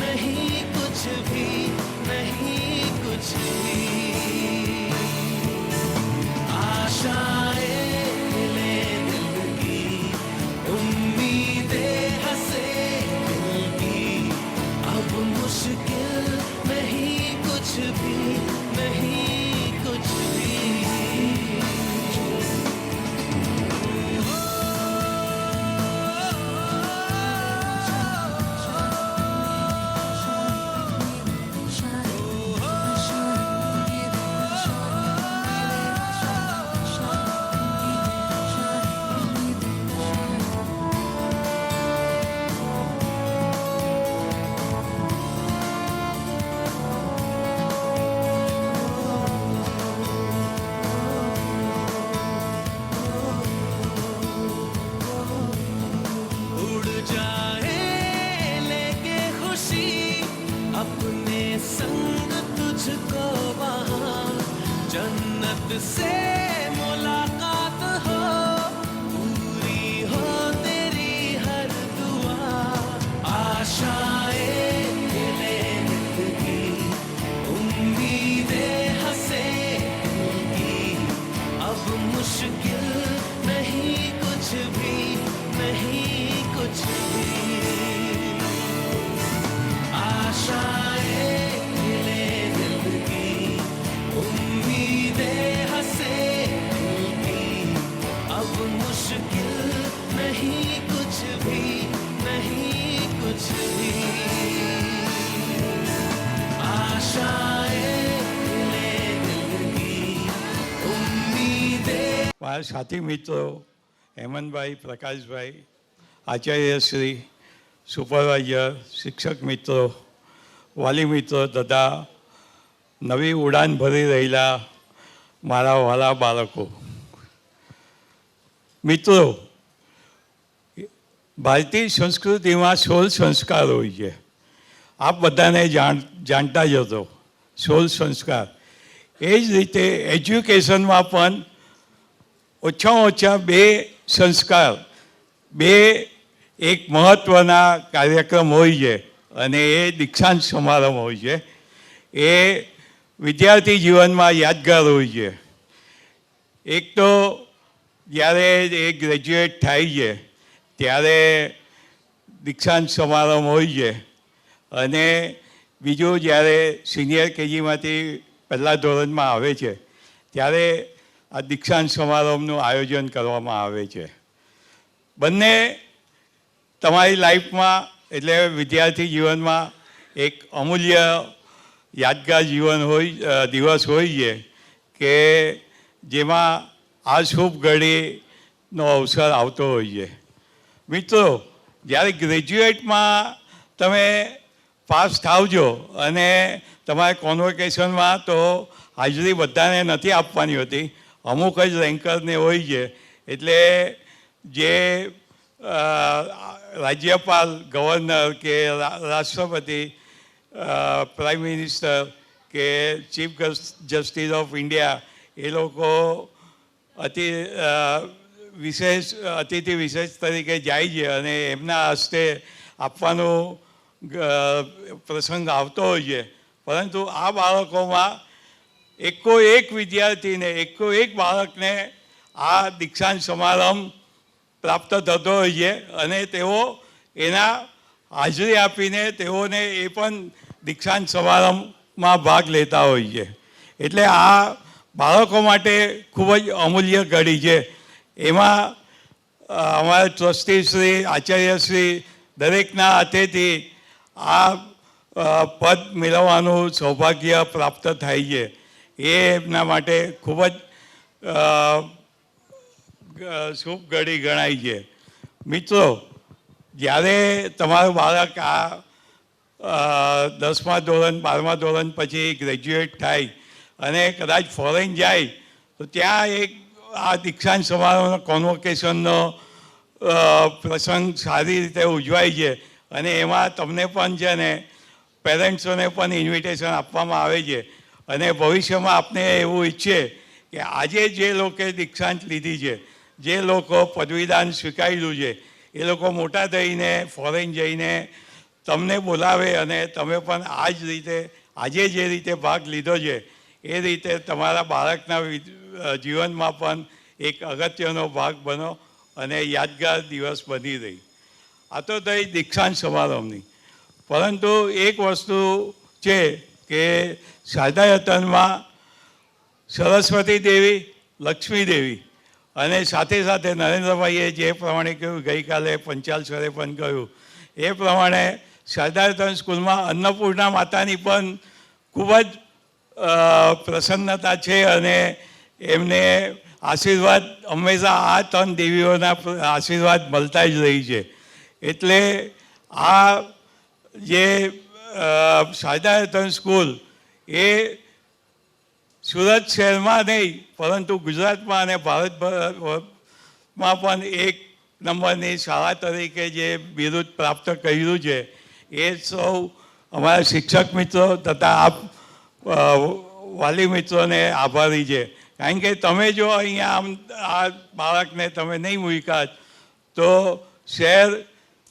नहीं कुछ भी नहीं कुछ भी आशाएं ले दिल की उम्मीदें हंसे दिल की अब मुश्किल नहीं कुछ भी नहीं कुछ भी उड़ जाए लेके खुशी अपने संग तुझको वहाँ जन्नत से मुलाकात हो पूरी हो तेरी हर दुआ आशाएं ले दिल की उम्मीदें हंसे दिल की अब मुश्किल नहीं कुछ भी नहीं कुछ भी आशाएं ले दिल की उम्मीदें हंसे दिल की अब मुश्किल नहीं कुछ भी नहीं कुछ भी आशाएं ले दिल की उम्मीदें મારા સાથી મિત્રો હેમંતભાઈ પ્રકાશભાઈ આચાર્યશ્રી સુપરવાઇઝર શિક્ષક મિત્રો વાલી મિત્રો તથા નવી ઉડાન ભરી રહેલા મારા વહાલા બાળકો મિત્રો ભારતીય સંસ્કૃતિમાં 16 સંસ્કાર હોય છે આપ બધાને જાણતા જ હતો 16 સંસ્કાર એ જ રીતે એજ્યુકેશનમાં પણ ઓછામાં ઓછા 2 સંસ્કાર 2 એક મહત્ત્વના કાર્યક્રમ હોય છે અને એ દીક્ષાંત સમારંભ હોય છે એ વિદ્યાર્થી જીવનમાં યાદગાર હોય છે એક તો જ્યારે એ ગ્રેજ્યુએટ થાય છે ત્યારે દીક્ષાંત સમારંભ હોય છે અને બીજું જ્યારે સિનિયર કેજીમાંથી પહેલા ધોરણમાં આવે છે ત્યારે આ દીક્ષાંત સમારંભનું આયોજન કરવામાં આવે છે બંને તમારી લાઈફમાં એટલે વિદ્યાર્થી જીવનમાં એક અમૂલ્ય યાદગાર દિવસ હોય છે કે જેમાં આ શુભ ઘડીનો અવસર આવતો હોય છે મિત્રો જ્યારે ગ્રેજ્યુએટમાં તમે પાસ થાવજો અને તમારે કોન્વોકેશનમાં તો હાજરી બધાને નથી આપવાની હોતી અમુક જ રેન્કરને હોય છે એટલે જે રાજ્યપાલ ગવર્નર કે રાષ્ટ્રપતિ પ્રાઇમ મિનિસ્ટર કે ચીફ જસ્ટિસ ઓફ ઇન્ડિયા એ લોકો અતિથિ વિશેષ તરીકે જાય છે અને એમના હસ્તે આપવાનો પ્રસંગ આવતો હોય છે પરંતુ આ બાળકોમાં એકો એક વિદ્યાર્થીને એકો એક બાળકને આ દીક્ષાંત સમારંભ પ્રાપ્ત થતો હોય છે અને તેઓ એના હાજરી આપીને તેઓને એ પણ દીક્ષાંત સમારંભમાં ભાગ લેતા હોય છે એટલે આ બાળકો માટે ખૂબ જ અમૂલ્ય ઘડી છે એમાં અમારા ટ્રસ્ટીશ્રી આચાર્યશ્રી દરેકના હાથેથી આ પદ મેળવવાનું સૌભાગ્ય પ્રાપ્ત થાય છે એ એમના માટે ખૂબ જ શુભ ઘડી ગણાય છે મિત્રો જ્યારે તમારું બાળક આ 10મા ધોરણ 12મા ધોરણ પછી ગ્રેજ્યુએટ થાય અને કદાચ ફોરેન જાય તો ત્યાં એક આ દીક્ષાંત સમારોહનો કોન્વોકેશનનો પ્રસંગ સારી રીતે ઉજવાય છે અને એમાં તમને પણ છે ને પેરેન્ટ્સોને પણ ઇન્વિટેશન આપવામાં આવે છે અને ભવિષ્યમાં આપને એવું ઈચ્છે કે આજે જે લોકોએ દીક્ષાંત લીધી છે, જે લોકો પદવીદાન સ્વીકારેલું છે, એ લોકો મોટા થઈને ફોરેન જઈને તમને બોલાવે અને તમે પણ આ જ રીતે આજે જે રીતે ભાગ લીધો છે એ રીતે તમારા બાળકના જીવનમાં પણ એક અગત્યનો ભાગ બનો અને યાદગાર દિવસ બની રહી. આ તો થઈ દીક્ષાંત સમારંભની, પરંતુ એક વસ્તુ છે કે શારદાયતનમાં સરસ્વતી દેવી, લક્ષ્મી દેવી અને સાથે સાથે નરેન્દ્રભાઈએ જે પ્રમાણે કહ્યું, ગઈકાલે પંચાલ સરે પણ કહ્યું એ પ્રમાણે શારદાયતન સ્કૂલમાં અન્નપૂર્ણા માતાની પણ ખૂબ જ પ્રસન્નતા છે અને એમને આશીર્વાદ હંમેશા આ ત્રણ દેવીઓના આશીર્વાદ મળતા જ રહી છે. એટલે આ જે શારદાયતન સ્કૂલ એ સુરત શહેરમાં નહીં પરંતુ ગુજરાતમાં અને ભારતભરમાં પણ એક નંબરની શાળા તરીકે જે બિરુદ પ્રાપ્ત કર્યું છે એ સૌ અમારા શિક્ષક મિત્રો તથા આપ વાલી મિત્રોને આભારી છે. કારણ કે તમે જો અહીંયા આમ આ બાળકને તમે નહીં મૂક્યા તો શહેર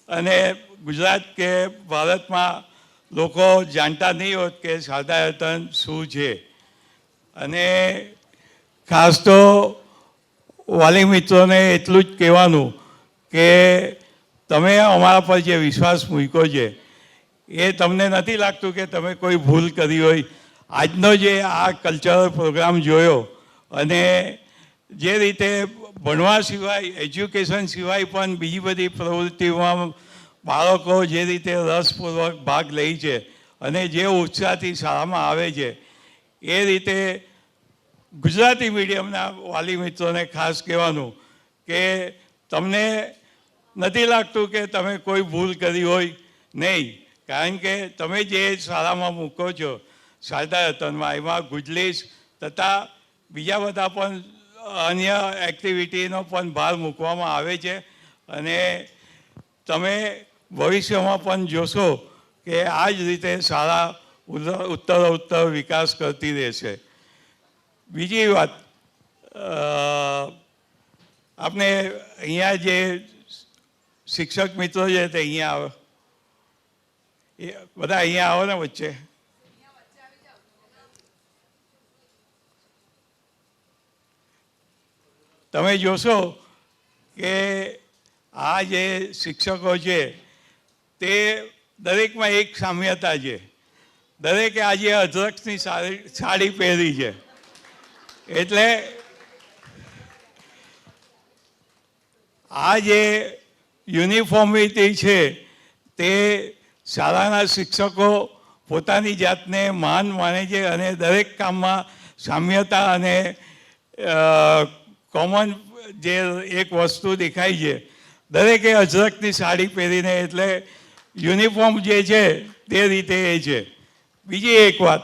અને ગુજરાત કે ભારતમાં લોકો જાણતા નહીં હોત કે શારદાયતન શું છે. અને ખાસ તો વાલી મિત્રોને એટલું જ કહેવાનું કે તમે અમારા પર જે વિશ્વાસ મૂક્યો છે એ તમને નથી લાગતું કે તમે કોઈ ભૂલ કરી હોય. આજનો જે આ કલ્ચરલ પ્રોગ્રામ જોયો અને જે રીતે ભણવા સિવાય, એજ્યુકેશન સિવાય પણ બીજી બધી પ્રવૃત્તિઓમાં બાળકો જે રીતે રસપૂર્વક ભાગ લે છે અને જે ઉત્સાહથી શાળામાં આવે છે એ રીતે ગુજરાતી મીડિયમના વાલી મિત્રોને ખાસ કહેવાનું કે તમને નથી લાગતું કે તમે કોઈ ભૂલ કરી હોય, નહીં. કારણ કે તમે જે શાળામાં મૂકો છો શારદાયતનમાં એમાં ગુજલીસ તથા બીજા બધા પણ અન્ય એક્ટિવિટીનો પણ ભાર મૂકવામાં આવે છે અને તમે ભવિષ્યમાં પણ જોશો કે આ જ રીતે શાળા ઉત્તરોત્તર વિકાસ કરતી રહેશે. બીજી વાત, આપણે અહીંયા જે શિક્ષક મિત્રો છે તે અહીંયા આવે, એ બધા અહીંયા આવો ને વચ્ચે. તમે જોશો કે આ જે શિક્ષકો છે તે દરેકમાં એક સામ્યતા છે. દરેકે આજે અજરખની સાડી પહેરી છે. એટલે આ જે યુનિફોર્મિટી છે તે શાળાના શિક્ષકો પોતાની જાતને માન માને છે અને દરેક કામમાં સામ્યતા અને કોમન જે એક વસ્તુ દેખાય છે, દરેકે અજરખની સાડી પહેરીને, એટલે યુનિફોર્મ જે છે તે રીતે એ છે. બીજી એક વાત,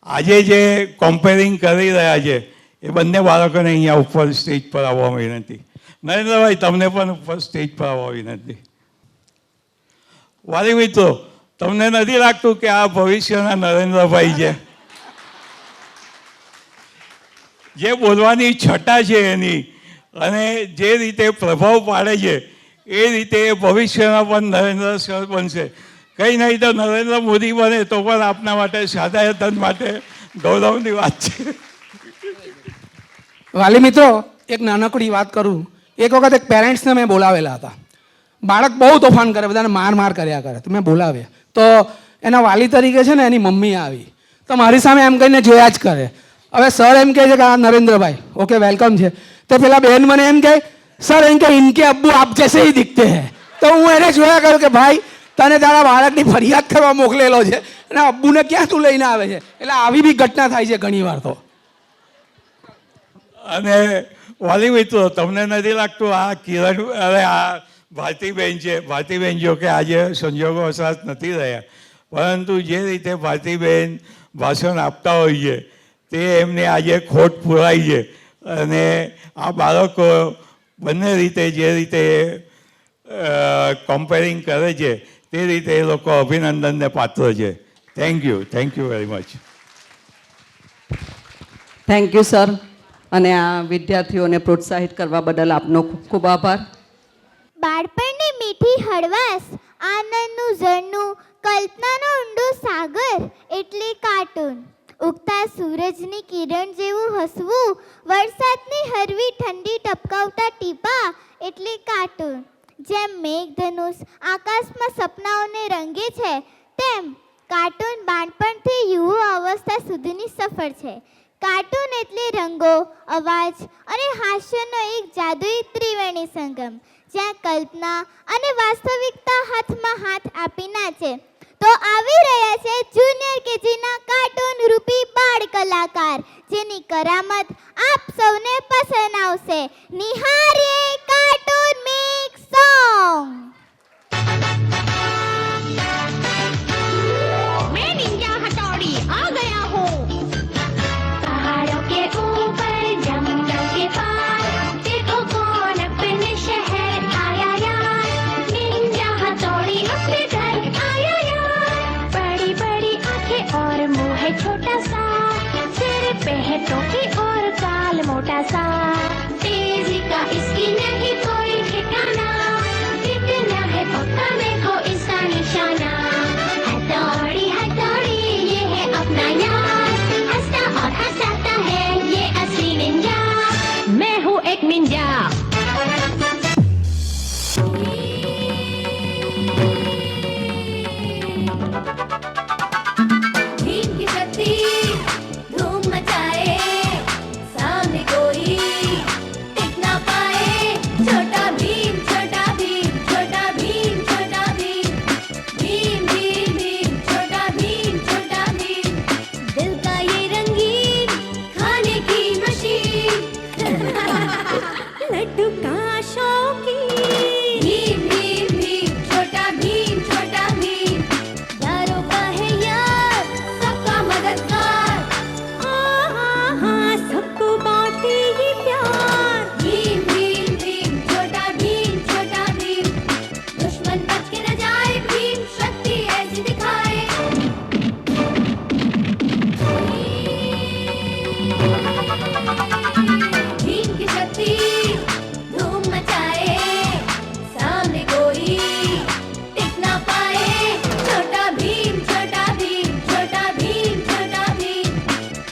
આજે જે કમ્પેરિંગ કરી રહ્યા છે એ બંને બાળકોને અહીંયા ઉપર સ્ટેજ પર આવવા વિનંતી. નરેન્દ્રભાઈ, તમને પણ ઉપર સ્ટેજ પર આવવા વિનંતી. વાલી મિત્રો, તમને નથી લાગતું કે આ ભવિષ્યના નરેન્દ્રભાઈ છે? જે બોલવાની છટા છે એની અને જે રીતે પ્રભાવ પાડે છે એ રીતે ભવિષ્યના પણ નરેન્દ્ર સર બનશે. કંઈ નહીં તો નરેન્દ્ર મોદી બને તો પણ આપના માટે, શારદાયતન માટે ગૌરવની વાત છે. વાલી મિત્રો, એક નાનકડી વાત કરું. એક વખત એક પેરેન્ટ્સને મેં બોલાવેલા હતા. બાળક બહુ તોફાન કરે, બધાને માર કર્યા કરે, તો મેં બોલાવ્યા. તો એના વાલી તરીકે છે ને એની મમ્મી આવી, તો મારી સામે એમ કહીને જોયા જ કરે. હવે સર એમ કહે છે કે આ નરેન્દ્રભાઈ ઓકે વેલકમ છે, તો પેલા બહેન મને એમ કહે સર એમ કે ઇનકે અબ્બુ આપ જૈસે ही दिखते हैं. તો હું એને જોયા કરું કે ભાઈ તને તારા બાળકની ફરિયાદ કરવા મોકલેલો છે અને અબ્બુને ક્યાં તું લઈને આવે છે. એટલે આવી બી ઘટના થાય છે ઘણી વાર. તો અને વાલી મિત્રો, તમને નથી લાગતું આ કિરણ, અરે આ ભારતીબેન છે, ભારતીબેન જો કે આજે સંજોગો વસાત નથી રહ્યા, પરંતુ જે રીતે ભારતીબેન ભાષણ આપતા હોય છે તે એમને આજે ખોટ પુરાઈ છે અને આ બાળકો બંને રીતે જે રીતે કમ્પેરિંગ કરે છે તે રીતે એ લોકો અભિનંદનને પાત્ર છે. Thank you very much. Thank you sir. અને આ વિદ્યાર્થીઓને પ્રોત્સાહિત કરવા બદલ આપનો ખૂબ ખૂબ આભાર. બાળપણની મીઠી હળવાશ, આનંદનું ઝરણું, કલ્પનાનો ઊંડો સાગર એટલે કાર્ટૂન. ઉગતા સૂરજની કિરણ જેવું હસવું, વરસાદની હળવી ઠંડી ટપકાવતા ટીપા એટલે કાર્ટૂન. જેમ મેઘધનુષ આકાશમાં સપનાઓને રંગે છે, તેમ કાર્ટૂન બાળપણથી યુવા અવસ્થા સુધીની સફર છે. કાર્ટૂન એટલે રંગો, અવાજ અને હાસ્યનો એક જાદુઈ ત્રિવેણી સંગમ, જ્યાં કલ્પના અને વાસ્તવિકતા હાથમાં હાથ આપી નાચે. તો આવી રહ્યા છે જુનિયર કેજીના કાર્ટૂન રૂપી બાળ કલાકાર, જેની કરામત આપ સૌને પસંદ આવશે. નિહારીએ કાર્ટૂન મિક્સ સોંગ. मैं निंजा हथौड़ी आ गया हूँ पहाड़ों के ऊपर जंगलों के पार देखो कौन अपने शहर आया यार निंजा हथौड़ी अपने घर आया यार बड़ी बड़ी आंखें और मुंह है छोटा सा सिर पे है टोपी और काल मोटा सा तेजी का इसकी नहीं कोई ठिकाना कितना है पक्का देखो इसका निशाना हथौड़ी हथौड़ी ये है अपना यार हंसता और हंसाता है ये असली निंजा मैं हूँ एक निंजा भीम की शक्ति धूम मचाए सामने कोई टिक ना पाए छोटा भीम छोटा भीम छोटा भीम छोटा भीम भीम भीम भीम छोटा भीम दिल का ये रंगीन खाने की मशीन लड्डू का शौकीन भीम भीम भीम छोटा भीम यारों का है यार सबका मददगार सबको बांटे ये प्यार भीम भीम भीम छोटा भीम दुश्मन बच के न जाए भीम शक्ति ऐसी दिखाए भीम की शक्ति धूम मचाए सामने कोई टिक ना पाए छोटा भीम छोटा भीम छोटा भीम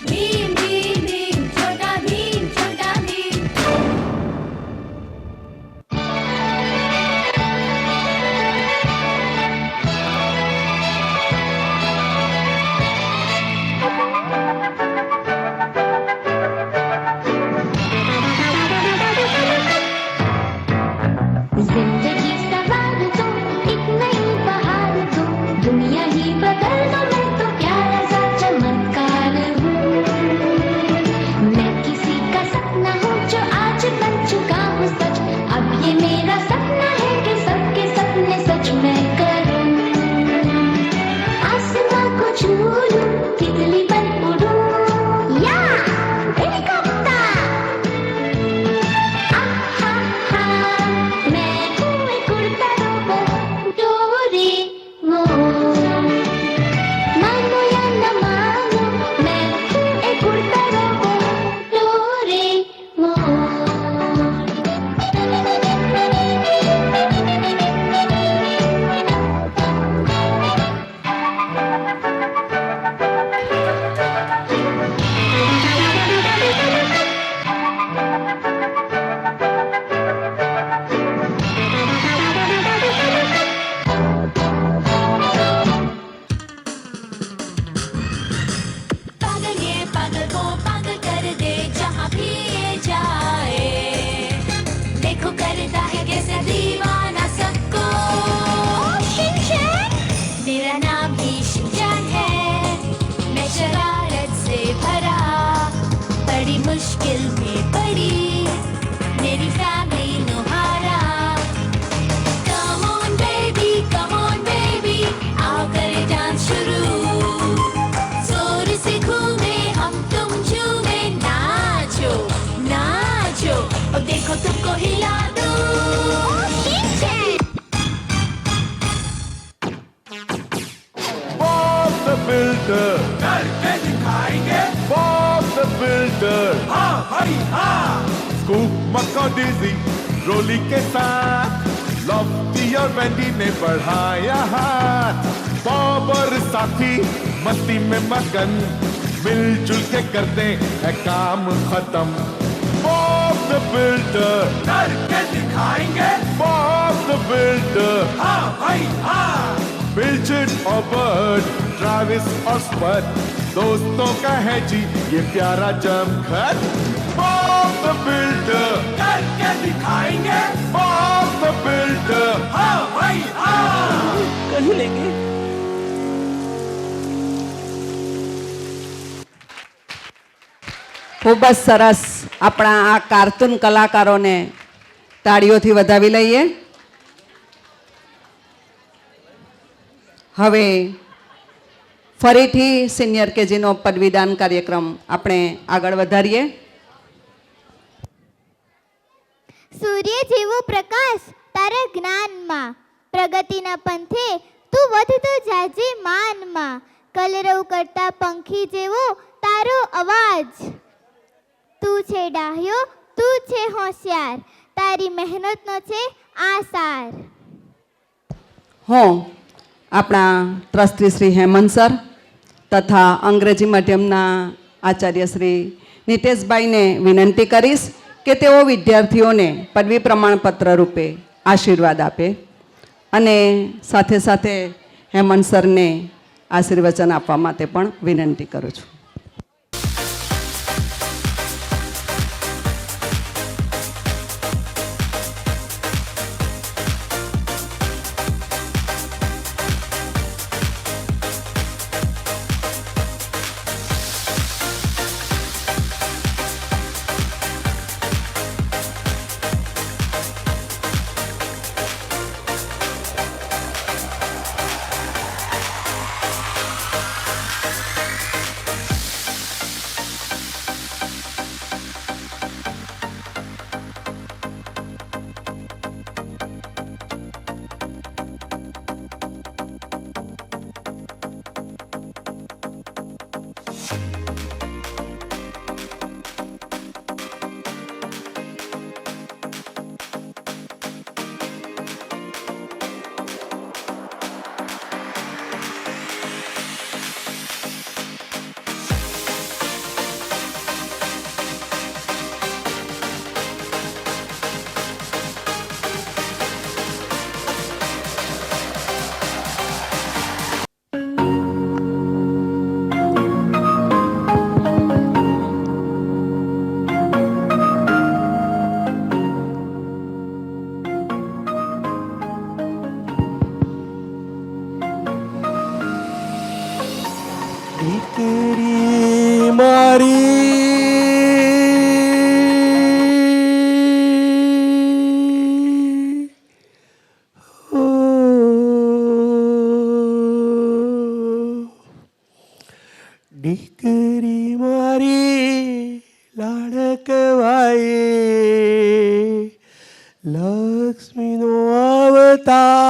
भीम भीम भीम छोटा भीम जिंदगी सवार दो एक नई बहार दो दुनिया ही बदल दो मैं तो प्यारा सा चमत्कार हूँ मैं किसी का सपना हूँ जो आज बन चुका हूँ सच अब ये मेरा सपना है कि सबके सपने सच मैं करूँ आसमां को छू लूं तितली बन उड़ूं या हेलीकॉप्टर मैं हूँ एक उड़ता रोबोट डोरेमोन मानो या न मानो मैं हूँ एक उड़ता रोबोट डोरेमोन पागल ये पागल को पागल कर दे जहाँ भी ये जाए देखो करता है कैसे दीवाना सबको शिनचैन मेरा नाम भी शिनचैन है मैं शरारत से भरा बड़ी मुश्किल में पड़ी मेरी फैमिली नुहारा Come on baby आओ करें डांस शुरू जोर से घूमे हम तुम स्कूप मकोडिजी रोली के साथ लॉफ्टी और वेंडी ने बढ़ाया हाथ। बॉब और साथी मस्ती में मगन मिलजुल के करते हैं काम खत्म। बॉब द बिल्डर करके दिखाएंगे। बॉब द बिल्डर हाँ भाई हाँ। बिल्चर्ड और बर्ड, ट्रैविस और स्पट, दोस्तों का है जी ये प्यारा जमघट। बॉब द बिल्डर करके दिखाएंगे। बॉब द बिल्डर हाँ भाई हाँ। कर ही लेंगे। ખૂબ જ સરસ આપણા આ કાર્ટૂન કલાકારોને તાળીઓથી વધાવી લઈએ. હવે ફરીથી સિનિયર કેજીનો પદવીદાન કાર્યક્રમ આપણે આગળ વધારીએ. સૂર્ય જેવો પ્રકાશ તારા જ્ઞાનમાં, પ્રગતિના પંથે તું વધતો જાજે માનમાં. કલરવ કરતા પંખી જેવો તારો અવાજ, તું છે ડાહ્યો તું છે હોશિયાર, તારી મહેનતનો છે આસાર. હું આપણા ટ્રસ્ટી શ્રી હેમંત સર તથા અંગ્રેજી માધ્યમના આચાર્ય શ્રી નિતેશભાઈને વિનંતી કરીશ કે તેઓ વિદ્યાર્થીઓને પદવી પ્રમાણપત્ર રૂપે આશીર્વાદ આપે અને સાથે સાથે હેમંત સરને આશીર્વચન આપવા માટે પણ વિનંતી કરું છું. દીકરી મારી ઓ, દીકરી મારી લાડકવાઈ લક્ષ્મીનો અવતાર.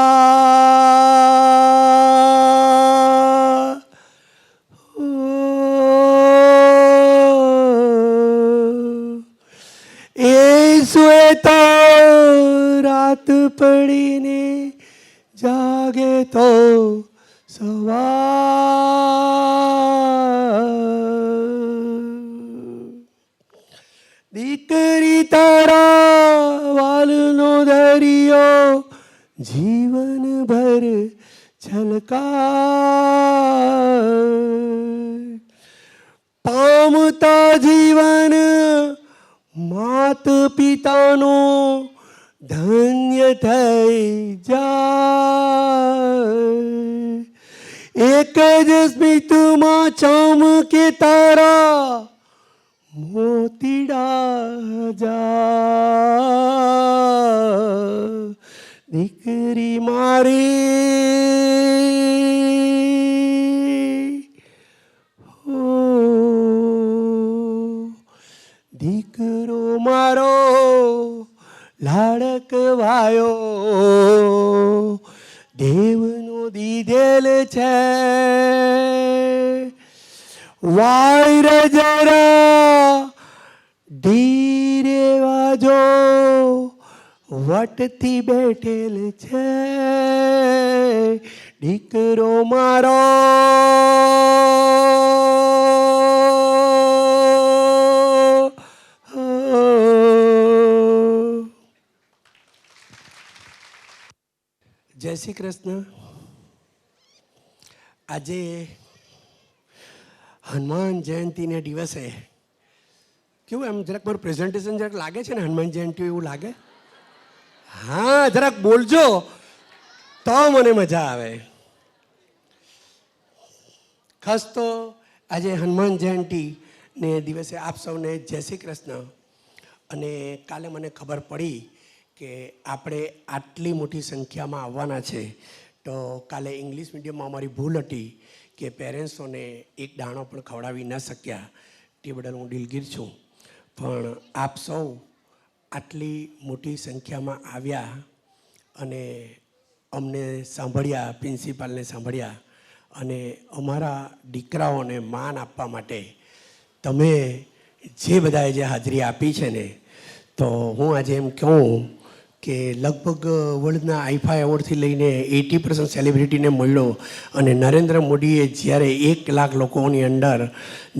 એ સુએતો રાત પડીને જાગે તો સવાર. દીકરી તારા વાલનો દરિયો જીવનભર છલકાર. પામતા જીવન માત પિતાનો ધન્ય થઈ જાય. એક જ સ્મિતમાં ચમકે તારા મોતીડા જા. દીકરી મારી દીકરો મારો લાડકવાયો દેવનો દીધેલ છે. વાયર જરા ધીરે વાજ જો વટથી બેઠેલ છે દીકરો મારો. જય શ્રી કૃષ્ણ. આજે હનુમાન જયંતીને દિવસે કેવું એમ જરાક મારું પ્રેઝન્ટેશન જરાક લાગે છે ને હનુમાન જયંતી એવું લાગે? હા, જરાક બોલજો તો મને મજા આવે. ખાસ તો આજે હનુમાન જયંતીને દિવસે આપ સૌને જય શ્રી કૃષ્ણ. અને કાલે મને ખબર પડી કે આપણે આટલી મોટી સંખ્યામાં આવવાના છે, તો કાલે ઇંગ્લિશ મીડિયમમાં અમારી ભૂલ હતી કે પેરેન્ટ્સોને એક દાણો પણ ખવડાવી ન શક્યા. તે બદલ હું દિલગીર છું. પણ આપ સૌ આટલી મોટી સંખ્યામાં આવ્યા અને અમને સાંભળ્યા, પ્રિન્સિપાલને સાંભળ્યા અને અમારા દીકરાઓને માન આપવા માટે તમે જે બધાએ જે હાજરી આપી છે ને, તો હું આજે એમ કહું કે લગભગ વર્લ્ડના આઈફા એવોર્ડથી લઈને 80% સેલિબ્રિટીને મળ્યો. અને નરેન્દ્ર મોદીએ જ્યારે 1 લાખ લોકોની અંદર,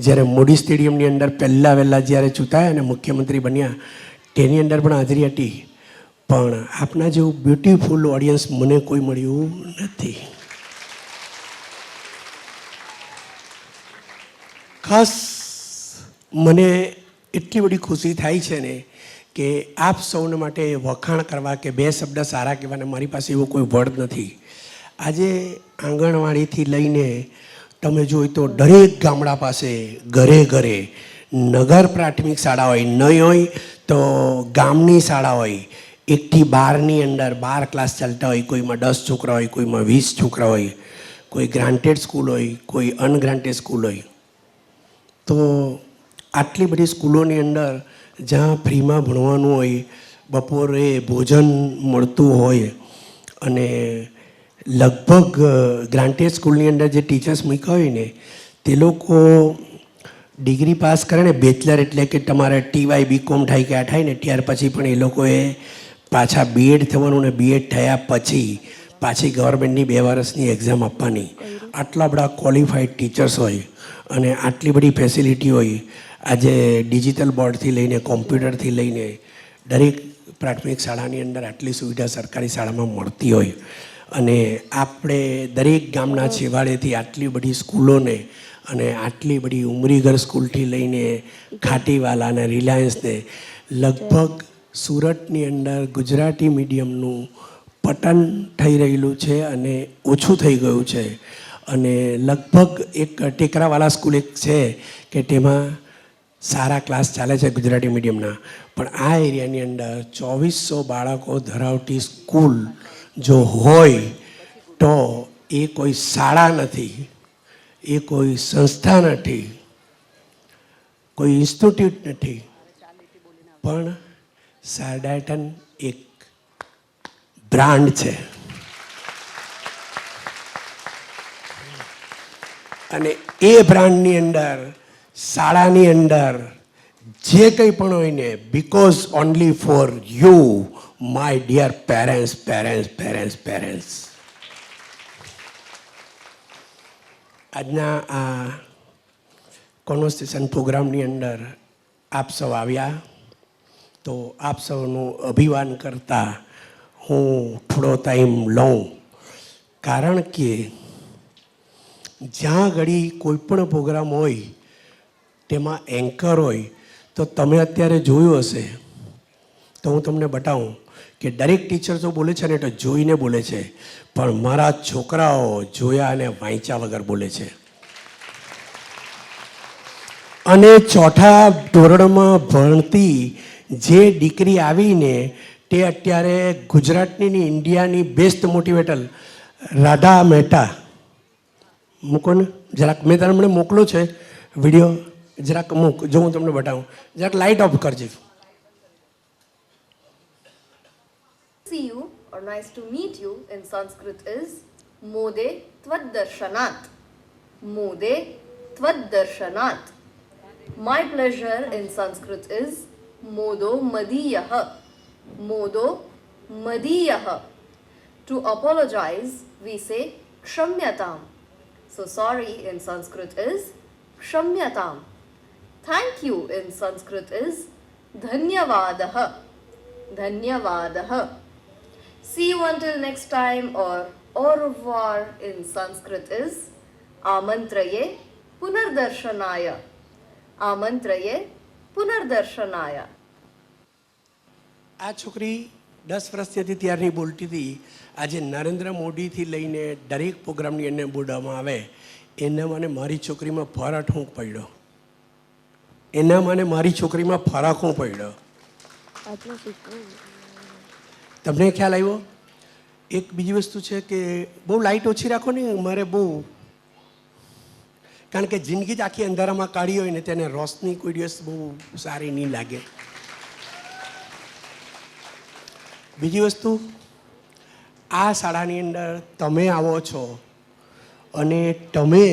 જ્યારે મોદી સ્ટેડિયમની અંદર વહેલા જ્યારે ચૂંટાયા અને મુખ્યમંત્રી બન્યા, તેની અંદર પણ હાજરી હતી. પણ આપના જેવું બ્યુટીફુલ ઓડિયન્સ મને કોઈ મળ્યું નથી. ખાસ મને એટલી બધી ખુશી થાય છે ને કે આપ સૌને માટે વખાણ કરવા કે 2 શબ્દ સારા કહેવાને મારી પાસે એવો કોઈ વર્ડ નથી. આજે આંગણવાડીથી લઈને તમે જોઈ તો દરેક ગામડા પાસે ઘરે ઘરે નગર પ્રાથમિક શાળા હોય, નહીં હોય તો ગામની શાળા હોય. 1 થી 12ની અંદર 12 ક્લાસ ચાલતા હોય. કોઈમાં 10 છોકરા હોય, કોઈમાં 20 છોકરા હોય, કોઈ ગ્રાન્ટેડ સ્કૂલ હોય, કોઈ અનગ્રાન્ટેડ સ્કૂલ હોય. તો આટલી બધી સ્કૂલોની અંદર જ્યાં ફ્રીમાં ભણવાનું હોય, બપોરે ભોજન મળતું હોય અને લગભગ ગ્રાન્ટેડ સ્કૂલની અંદર જે ટીચર્સ મૂક્યા હોય ને, તે લોકો ડિગ્રી પાસ કરે ને, બેચલર એટલે કે તમારે TY BCom થાય કે આ થાય ને, ત્યાર પછી પણ એ લોકોએ પાછા BEd થવાનું ને BEd થયા પછી પાછી ગવર્મેન્ટની 2 વર્ષની એક્ઝામ આપવાની. આટલા બધા ક્વોલિફાઈડ ટીચર્સ હોય અને આટલી બધી ફેસિલિટી હોય. આજે ડિજિટલ બોર્ડથી લઈને કોમ્પ્યુટરથી લઈને દરેક પ્રાથમિક શાળાની અંદર આટલી સુવિધા સરકારી શાળામાં મળતી હોય અને આપણે દરેક ગામના છેવાડેથી આટલી બધી સ્કૂલોને અને આટલી બધી ઉમરીગર સ્કૂલથી લઈને ખાટીવાલા અને રિલાયન્સને લગભગ સુરતની અંદર ગુજરાતી મીડિયમનું પતન થઈ રહેલું છે અને ઓછું થઈ ગયું છે. અને લગભગ એક ટેકરાવાલા સ્કૂલ એક છે કે તેમાં સારા ક્લાસ ચાલે છે ગુજરાતી મીડિયમના. પણ આ એરિયાની અંદર 2400 બાળકો ધરાવતી સ્કૂલ જો હોય તો એ કોઈ શાળા નથી, એ કોઈ સંસ્થા નથી, કોઈ ઇન્સ્ટિટ્યૂટ નથી, પણ સારડાટન એક બ્રાન્ડ છે. અને એ બ્રાન્ડની અંદર શાળાની અંદર જે કંઈ પણ હોય ને, because only for you my dear parents parents parents parents. આજના આ કોન્વર્સેશન પ્રોગ્રામની અંદર આપ સૌ આવ્યા, તો આપ સૌનું અભિવાદન કરતા હું થોડો ટાઈમ લઉં. કારણ કે જ્યાં ઘડી કોઈ પણ પ્રોગ્રામ હોય તેમાં એન્કર હોય, તો તમે અત્યારે જોયું હશે તો હું તમને બતાવું કે દરેક ટીચર જો બોલે છે ને તો જોઈને બોલે છે, પણ મારા છોકરાઓ જોયા અને વાંચ્યા વગર બોલે છે. અને 4થા ધોરણમાં ભણતી જે દીકરી આવીને તે અત્યારે ગુજરાતની ઇન્ડિયાની બેસ્ટ મોટિવેટર રાધા મહેતા, મૂકો ને જરાક, મેં તમને મોકલો છે વિડીયો, જરાક મૂક જો હું તમને બતાવું. જરાક લાઇટ ઓફ કરજે. See you or nice to meet you in Sanskrit is Mode Tvad Darshanat. Mode Tvad Darshanat. My pleasure in Sanskrit is modo madiyah. Modo madiyah. To apologize, we say kshamyatam. So sorry in Sanskrit is kshamyatam. Thank you in Sanskrit is dhanyavadah. Dhanyavadah. See you until next time, or au revoir in Sanskrit is amantraye punardarshanaya. Amantraye punardarshanaya. આ છોકરી 10 વર્ષની હતી ત્યારની બોલતી હતી. આજે નરેન્દ્ર મોદીથી લઈને દરેક પ્રોગ્રામની એને બોલવામાં આવે એના મને મારી છોકરીમાં ફરક શું પડ્યો? એના મને મારી છોકરીમાં ફરક શું પડ્યો? તમને ખ્યાલ આવ્યો? એક બીજી વસ્તુ છે કે બહુ લાઇટ ઓછી રાખો ને, મારે બહુ, કારણ કે જિંદગી જ આખી અંધારામાં કાઢી હોય ને તેને રોશની કોઈ દિવસ બહુ સારી નહીં લાગે. બીજી વસ્તુ, આ શાળાની અંદર તમે આવો છો અને તમે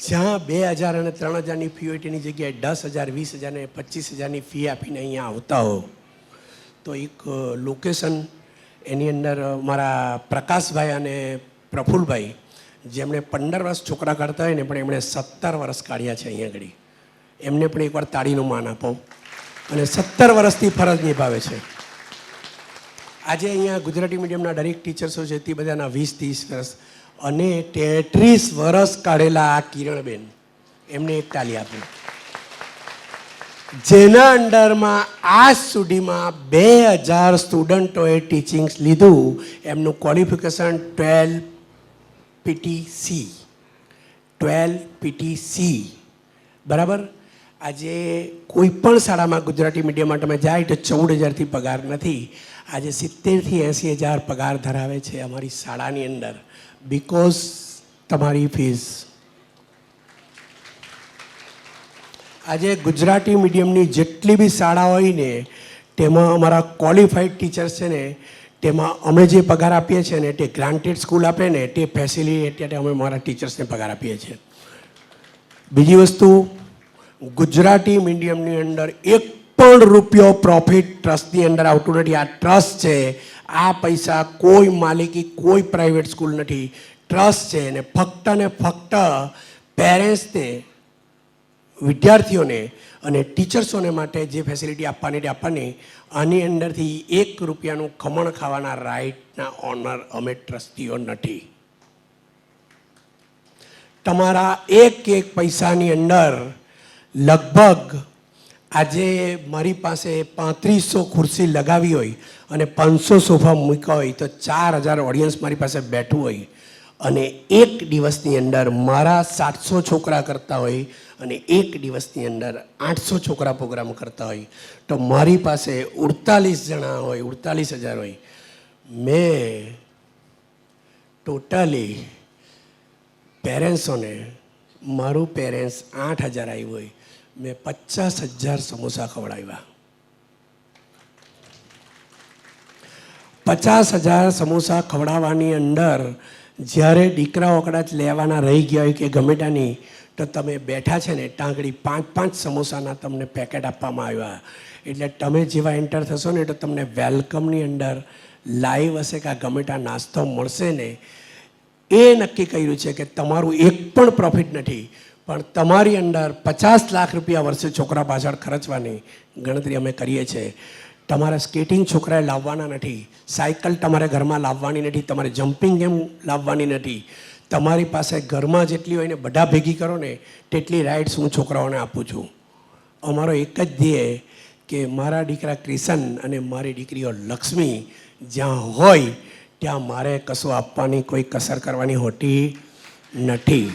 જ્યાં 2000 અને 3000ની ફી હોય તેની જગ્યાએ 10,000, 20,000 અને 25,000ની ફી આપીને અહીંયા આવતા હો, તો એક લોકેશન એની અંદર મારા પ્રકાશભાઈ અને પ્રફુલભાઈ જેમણે 15 વર્ષ છોકરા કરતા હોય ને પણ એમણે 17 વર્ષ કાઢ્યા છે અહીંયા આગળ, એમને પણ એકવાર તાળીનું માન આપો. અને 17 વર્ષથી ફરજ નિભાવે છે. આજે અહીંયા ગુજરાતી મીડિયમના દરેક ટીચર્સો છે તે બધાના 20-30 વર્ષ અને 33 વર્ષ કાઢેલા આ કિરણબેન, એમને એક તાળી આપો. જેના અંડરમાં આજ સુધીમાં 2000 સ્ટુડન્ટોએ ટીચિંગ્સ લીધું. એમનું ક્વોલિફિકેશન 12 PTC. બરાબર? આજે કોઈ પણ શાળામાં ગુજરાતી મીડિયમમાં તમે જાય તો 14,000થી પગાર નથી. આજે 70,000થી 80,000 પગાર ધરાવે છે અમારી શાળાની અંદર, બિકોઝ તમારી ફીસ. આજે ગુજરાતી મીડિયમની જેટલી બી શાળા હોય ને તેમાં અમારા ક્વોલિફાઈડ ટીચર્સ છે ને તેમાં અમે જે પગાર આપીએ છીએ ને તે ગ્રાન્ટેડ સ્કૂલ આપે ને તે ફેસિલિટી અમે અમારા ટીચર્સને પગાર આપીએ છીએ. બીજી વસ્તુ, ગુજરાતી મીડિયમની અંદર ₹1 પ્રોફિટ ટ્રસ્ટની અંદર આવતું નથી. આ ટ્રસ્ટ છે, આ પૈસા કોઈ માલિકી કોઈ પ્રાઇવેટ સ્કૂલ નથી, ટ્રસ્ટ છે. અને ફક્ત પેરેન્ટ્સને, વિદ્યાર્થીઓને અને ટીચર્સોને માટે જે ફેસિલિટી આપવાની તે આપવાની. આની અંદરથી ₹1નું ખમણ ખાવાના રાઇટના ઓનર અમે ટ્રસ્ટીઓ નથી. તમારા એક પૈસાની અંદર લગભગ આજે મારી પાસે 3500 ખુરશી લગાવી હોય અને 500 સોફા મૂક્યા હોય તો 4000 ઓડિયન્સ મારી પાસે બેઠું હોય અને એક દિવસની અંદર મારા 700 છોકરા કરતા હોય અને એક દિવસની અંદર 800 છોકરા પ્રોગ્રામ કરતા હોય તો મારી પાસે 48 જણા હોય, 48,000 હોય. મેં ટોટલી પેરેન્ટ્સોને, મારું પેરેન્ટ્સ 8,000 આવ્યું હોય, મેં 50,000 સમોસા ખવડાવ્યા. 50,000 સમોસા ખવડાવવાની અંદર જ્યારે દીકરાઓ કદાચ લેવાના રહી ગયા હોય કે ગમે ત્યાંની, તો તમે બેઠા છે ને ટાંગડી 5-5 સમોસાના તમને પેકેટ આપવામાં આવ્યા. એટલે તમે જેવા એન્ટર થશો ને તો તમને વેલકમની અંદર લાઈવ હશે કે આ ગમે ત્યાં નાસ્તો મળશે ને. એ નક્કી કર્યું છે કે તમારું એક પણ પ્રોફિટ નથી, પણ તમારી અંદર 50 લાખ રૂપિયા વર્ષે છોકરા પાછળ ખર્ચવાની ગણતરી અમે કરીએ છીએ. તમારે સ્કેટિંગ છોકરાએ લાવવાના નથી, સાયકલ તમારે ઘરમાં લાવવાની નથી, તમારે જમ્પિંગ ગેમ લાવવાની નથી. તમારી પાસે ઘરમાં જેટલી હોય ને બધા ભેગી કરો ને તેટલી રાઇડ્સ હું છોકરાઓને આપું છું. અમારો એક જ ધ્યેય કે મારા દીકરા ક્રિશન અને મારી દીકરીઓ લક્ષ્મી જ્યાં હોય ત્યાં મારે કશું આપવાની કોઈ કસર કરવાની હોતી નથી.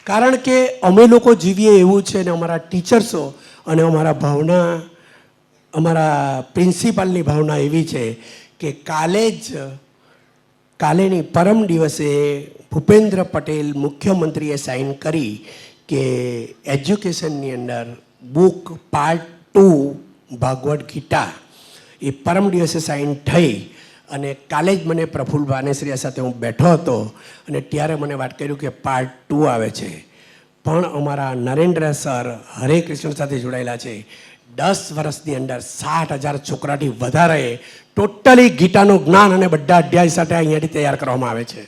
કારણ કે અમે લોકો જીવીએ એવું છે ને અમારા ટીચર્સો અને અમારા ભાવના, અમારા પ્રિન્સિપાલની ભાવના એવી છે કે કાલેની પરમ દિવસે ભૂપેન્દ્ર પટેલ મુખ્યમંત્રીએ સાઇન કરી કે એજ્યુકેશનની અંદર બુક પાર્ટ 2 ભાગવદ ગીતા એ પરમ દિવસે સાઇન થઈ. અને કાલે જ મને પ્રફુલ્લ વાનેસરિયા સાથે હું બેઠો હતો અને ત્યારે મને વાત કર્યું કે પાર્ટ 2 આવે છે. પણ અમારા નરેન્દ્ર સર હરે કૃષ્ણ સાથે જોડાયેલા છે. 10 વર્ષની અંદર 60,000 છોકરાથી વધારે ટોટલી ગીતાનું જ્ઞાન અને બધા અધ્યાય સાથે અહીંયાથી તૈયાર કરવામાં આવે છે.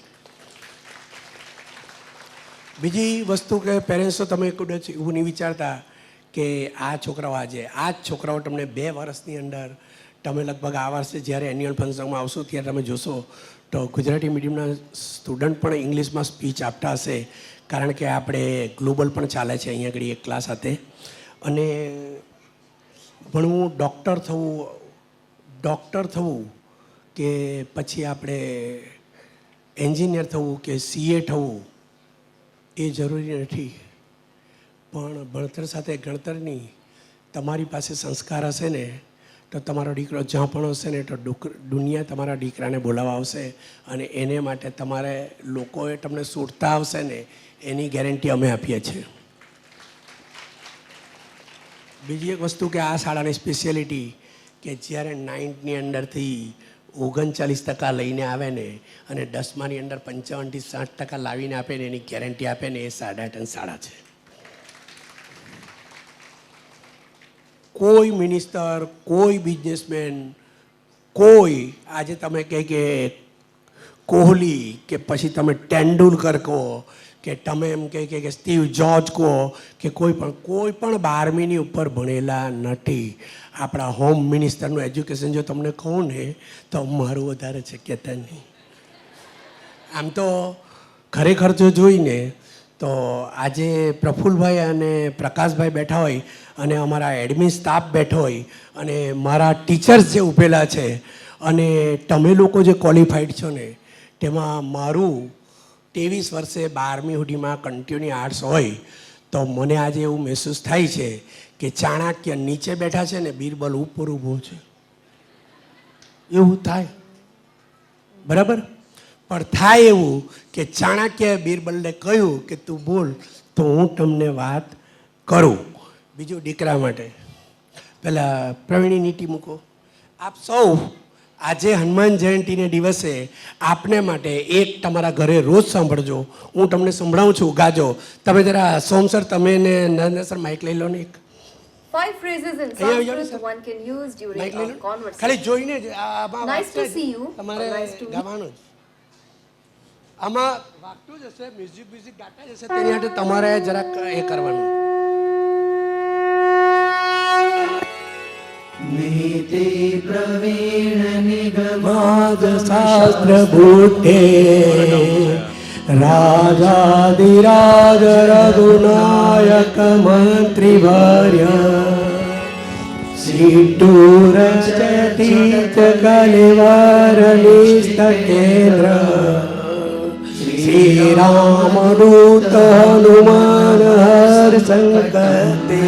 બીજી વસ્તુ કે પેરેન્ટ્સો તમે કદાચ એવું નહીં વિચારતા કે આ છોકરાઓ આ જ છોકરાઓ તમને 2 વર્ષની અંદર તમે લગભગ આ વર્ષે જ્યારે એન્યુઅલ ફંક્શનમાં આવશો ત્યારે તમે જોશો તો ગુજરાતી મીડિયમના સ્ટુડન્ટ પણ ઇંગ્લિશમાં સ્પીચ આપતા હશે, કારણ કે આપણે ગ્લોબલ પણ ચાલે છે અહીંયા આગળ એક ક્લાસ સાથે. અને ભણવું ડૉક્ટર થવું કે પછી આપણે એન્જિનિયર થવું કે CA થવું એ જરૂરી નથી, પણ ભણતર સાથે ગણતરની તમારી પાસે સંસ્કાર હશે ને તો તમારો દીકરો જ્યાં પણ હશે ને તો દુનિયા તમારા દીકરાને બોલાવવા આવશે, અને એને માટે તમારે લોકોએ તમને છૂટતા આવશે ને એની ગેરંટી અમે આપીએ છીએ. બીજી એક વસ્તુ કે આ શાળાની સ્પેશિયાલિટી કે જ્યારે 9ની અંદરથી 39% લઈને આવે ને અને 10માની અંદર 55થી 60% લાવીને આપે ને એની ગેરંટી આપે ને એ 8.5 શાળા છે. કોઈ મિનિસ્ટર, કોઈ બિઝનેસમેન, કોઈ આજે તમે કહે કે કોહલી કે પછી તમે તેંડુલકર કહો કે તમે એમ કહે કે સ્ટીવ જોર્જ કહો કે કોઈ પણ 12મીની ઉપર ભણેલા નથી. આપણા હોમ મિનિસ્ટરનું એજ્યુકેશન જો તમને કહું ને તો મારું વધારે છે કહેતા નહીં. આમ તો ખરેખર જો જોઈને તો આજે પ્રફુલભાઈ અને પ્રકાશભાઈ બેઠા હોય અને અમારા એડમિન સ્ટાફ બેઠો હોય અને મારા ટીચર્સ જે ઉભેલા છે અને તમે લોકો જે ક્વોલિફાઈડ છો ને તેમાં મારું 23 વર્ષે 12મી સુધીમાં કન્ટિન્યુ આર્ટ્સ હોય તો મને આજે એવું મહેસૂસ થાય છે કે ચાણક્ય નીચે બેઠા છે ને બીરબલ ઉપર ઊભો છે, એવું થાય. બરાબર? પણ થાય એવું કે ચાણક્યએ બીરબલને કહ્યું કે તું બોલ તો હું તમને વાત કરું. બીજું દીકરા માટે પહેલાં પ્રવીણી નીતિ મૂકો. આપ સૌ આજે હનુમાન જયંતીને દિવસે આપને માટે એક તમારા ઘરે રોજ સાંભળજો. હું તમને સંભળાવું છું, ગાજો. તમે જરા સોમસર તમે ને નરેન્દ્ર સર માઇક લઈ લો ને એક. 5 phrases in Sanskrit one can use during a conversation. ખાલી જોઈને જ Nice to see you. તમારે ગાવાનું જ. આમાં વાગતું જ હશે, મ્યુઝિક ગાતા જ હશે, તેની માટે તમારે જરાક એ કરવાનું. નીતિ પ્રવીણ નિગમાદ શાસ્ત્ર ભૂતે રાજાધિરાજ રઘુનાયક મંત્રી વર્ય સિદ્ધુર ચતીત કલેવર નિસ્ત કેન્દ્ર શ્રી રામદૂત હનુમાન હર સંકતે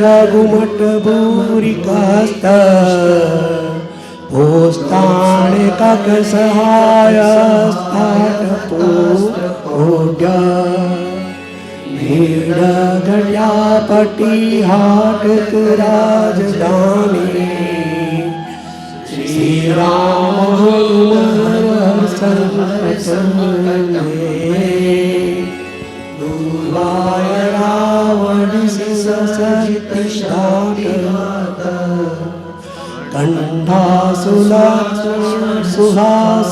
રઘુમટ ભૂરી કાસ્ત પોસ્તાણે કક સહાય સ્થાટ પોઢ્ય ભીડ ઘડ્યા પટી હાટ રાજધાની શ્રી રામ હનુમાન સંકટને દુર્વાય રાવણ કંઠા સુહાસ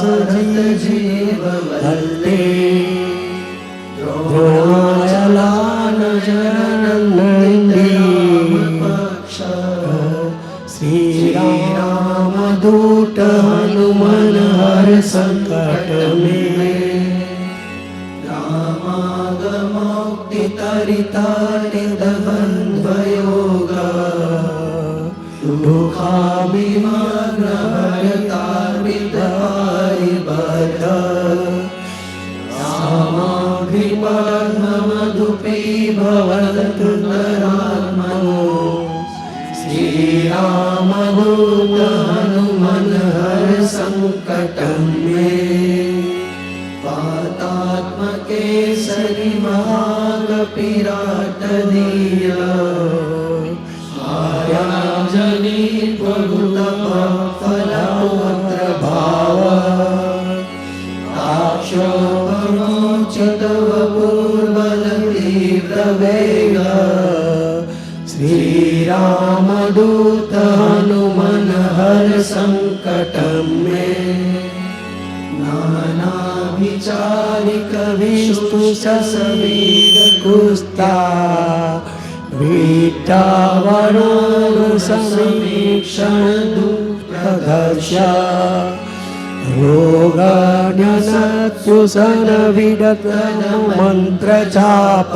જીવ હલ્તે દ્રોણાયલાન જનંદી શ્રી રામ દૂત હનુમન હર સંકટ में रामागमोक्ति तरिताटित बन्धयोग दुःखाभिमानहरतारितारिबद्ध सामाभिमधुपी भवतु नरात्मनो श्रीरामदूत हनुमन हर संकटं मे पातात्मकेसरि महाकपिरातनीय आर्याजनी फलावत्र भाव ताक्षोभम प्रवेग श्री राम दूत हनुमन हर संकट में नाना विचारिक विष्णु ससवीर कुस्ता वीटा वरुण समीक्षण दुप्रदर्शा रोगान्यसत्युसन विडतन मंत्र चाप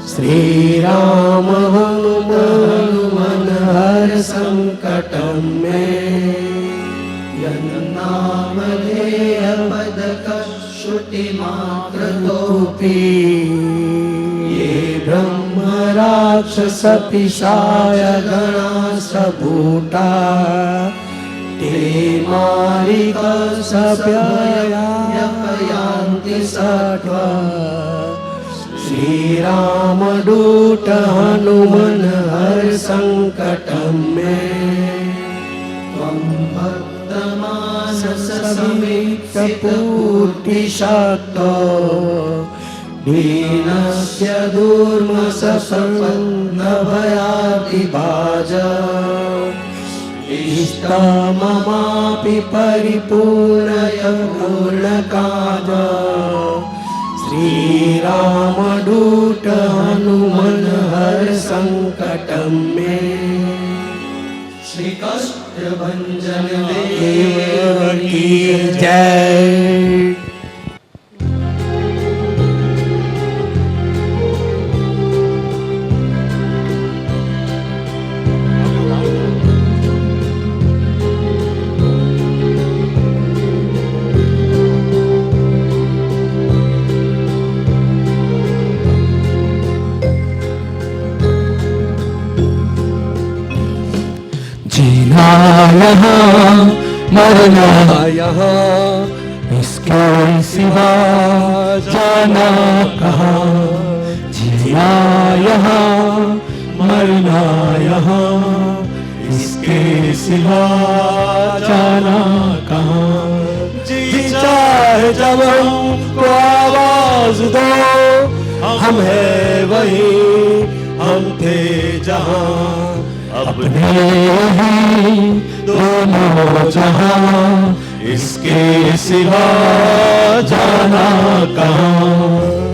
श्री राम हनुमन हर संकट में नाम लेय पद श्रुति मात्र तोपी ये ब्रह्म राक्षस पिशाय गणा सबूटा ते मारिक सभ्ययान्ति सत्वा श्री राम दूत हनुमन हर संकट में भक्तमानस समीक्षित पूर्ति शक्तो दीनस्य दुर्मसपन्न भयातिभाज इष्टममापि परिपूर्णय पूर्णकाज श्री राम दूत हनुमन हर संकट में श्री कष्ट भंजन देव की जय। जीना यहाँ मरना यहाँ इसके सिवा जाना कहाँ जीना यहाँ मरना यहाँ इसके सिवा जाना कहाँ जी चाहे जब हमको आवाज दो हम है वही हम थे जहाँ अपने ही दोनों जहां इसके सिवा जाना कहाँ।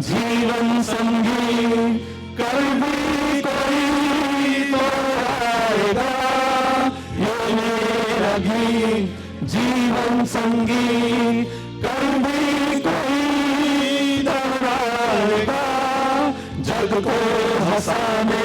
जीवन संगी कर भी कोई तो आएगा ये मेरा गीत जीवन संगी कर भी कोई तो आएगा जग को हंसाने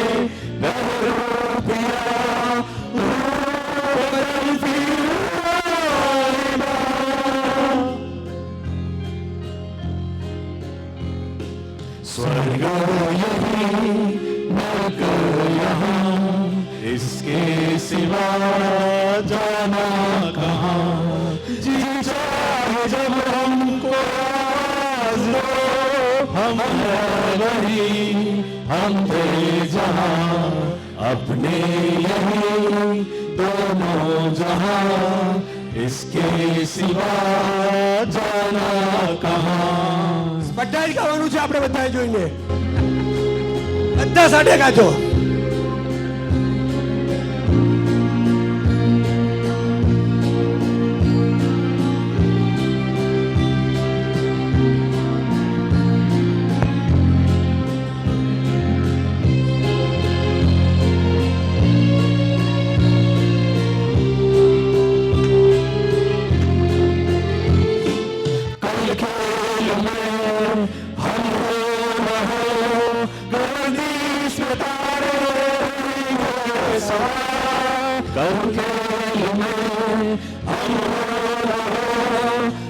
स्वर्ग यही नरक यहाँ इसके सिवा जाना कहाँ। जी चाहे जब हमको आवाज दो हम वही हम थे जहाँ अपने यही दोनों जहाँ इसके सिवा जाना कहाँ। બધાય ગાવાનું છે આપણે બધાય જોઈને બધા સાથે ગાજો।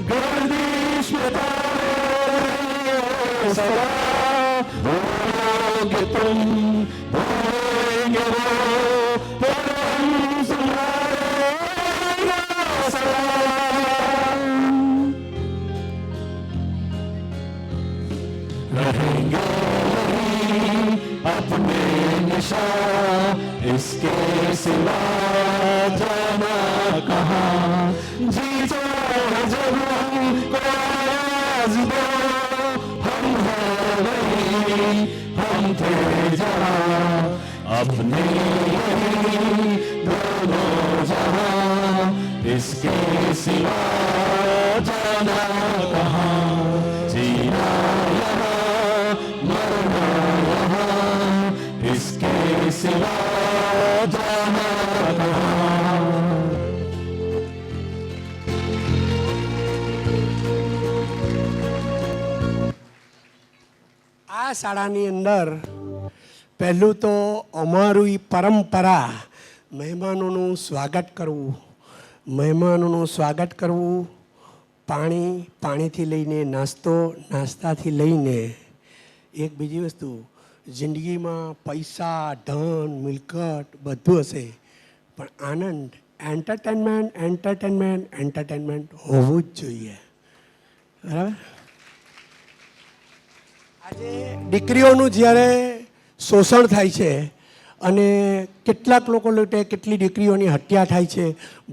गर्दिश में तारे सदा भूलोगे तुम, भूलेंगे वो, फिर हम सुनाएगा सलाम। रहेंगे यहीं अपने निशान, इसके सिवा जाना कहाँ। जी चाहे जब हमको आवाज दो, हम हैं वहीं, हम थे जहाँ, अपने यहीं दोनों जहाँ, इसके सिवा जाना कहाँ। जीना यहाँ, मरना यहाँ, इसके सिवा जाना कहाँ। આ શાળાની અંદર પહેલું તો અમારી પરંપરા મહેમાનોનું સ્વાગત કરવું, મહેમાનોનું સ્વાગત કરવું, પાણીથી લઈને નાસ્તો, નાસ્તાથી લઈને એક બીજી વસ્તુ, જિંદગીમાં પૈસા, ધન, મિલકત બધું હશે, પણ આનંદ, એન્ટરટેનમેન્ટ હોવું જ જોઈએ. બરાબર? આજે દીકરીઓનું જ્યારે શોષણ થાય છે અને કેટલાક લોકો માટે કેટલી દીકરીઓની હત્યા થાય છે,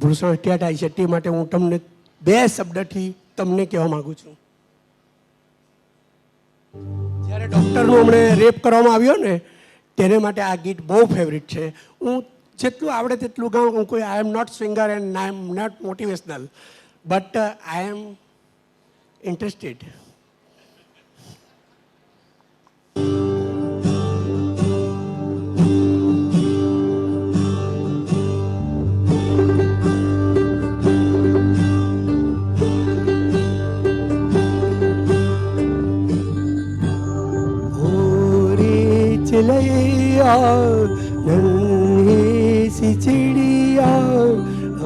ભૂષણ હત્યા થાય છે, તે માટે હું તમને બે શબ્દથી તમને કહેવા માગું છું. જ્યારે ડૉક્ટરનું હમણે રેપ કરવામાં આવ્યો ને, તેને માટે આ ગીત બહુ ફેવરિટ છે. હું જેટલું આવડે તેટલું ગાઉં. હું કોઈ I am not singer and I am not motivational, but I am interested. चिड़ैया नन्ही सी चिड़िया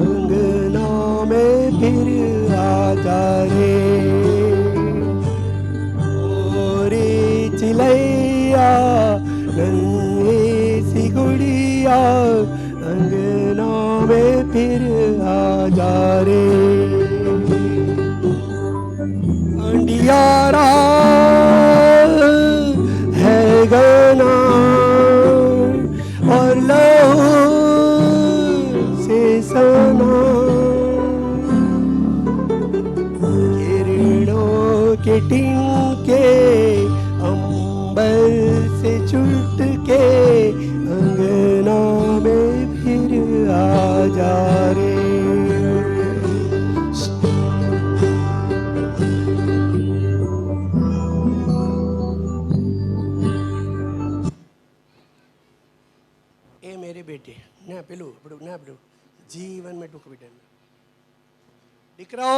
अंगना में फिर आ जा रे, रे चिड़ैया नन्ही सी गुड़िया अंगना में फिर आ जा रे। अंडियारा है गाना और लहू से सना, किरणों के टिंके अंबर से छूट के अंगना में फिर आ जा रे। मेरे बेटे ना पेलू ना पेलू जीवन में दुख विटन દીકરાઓ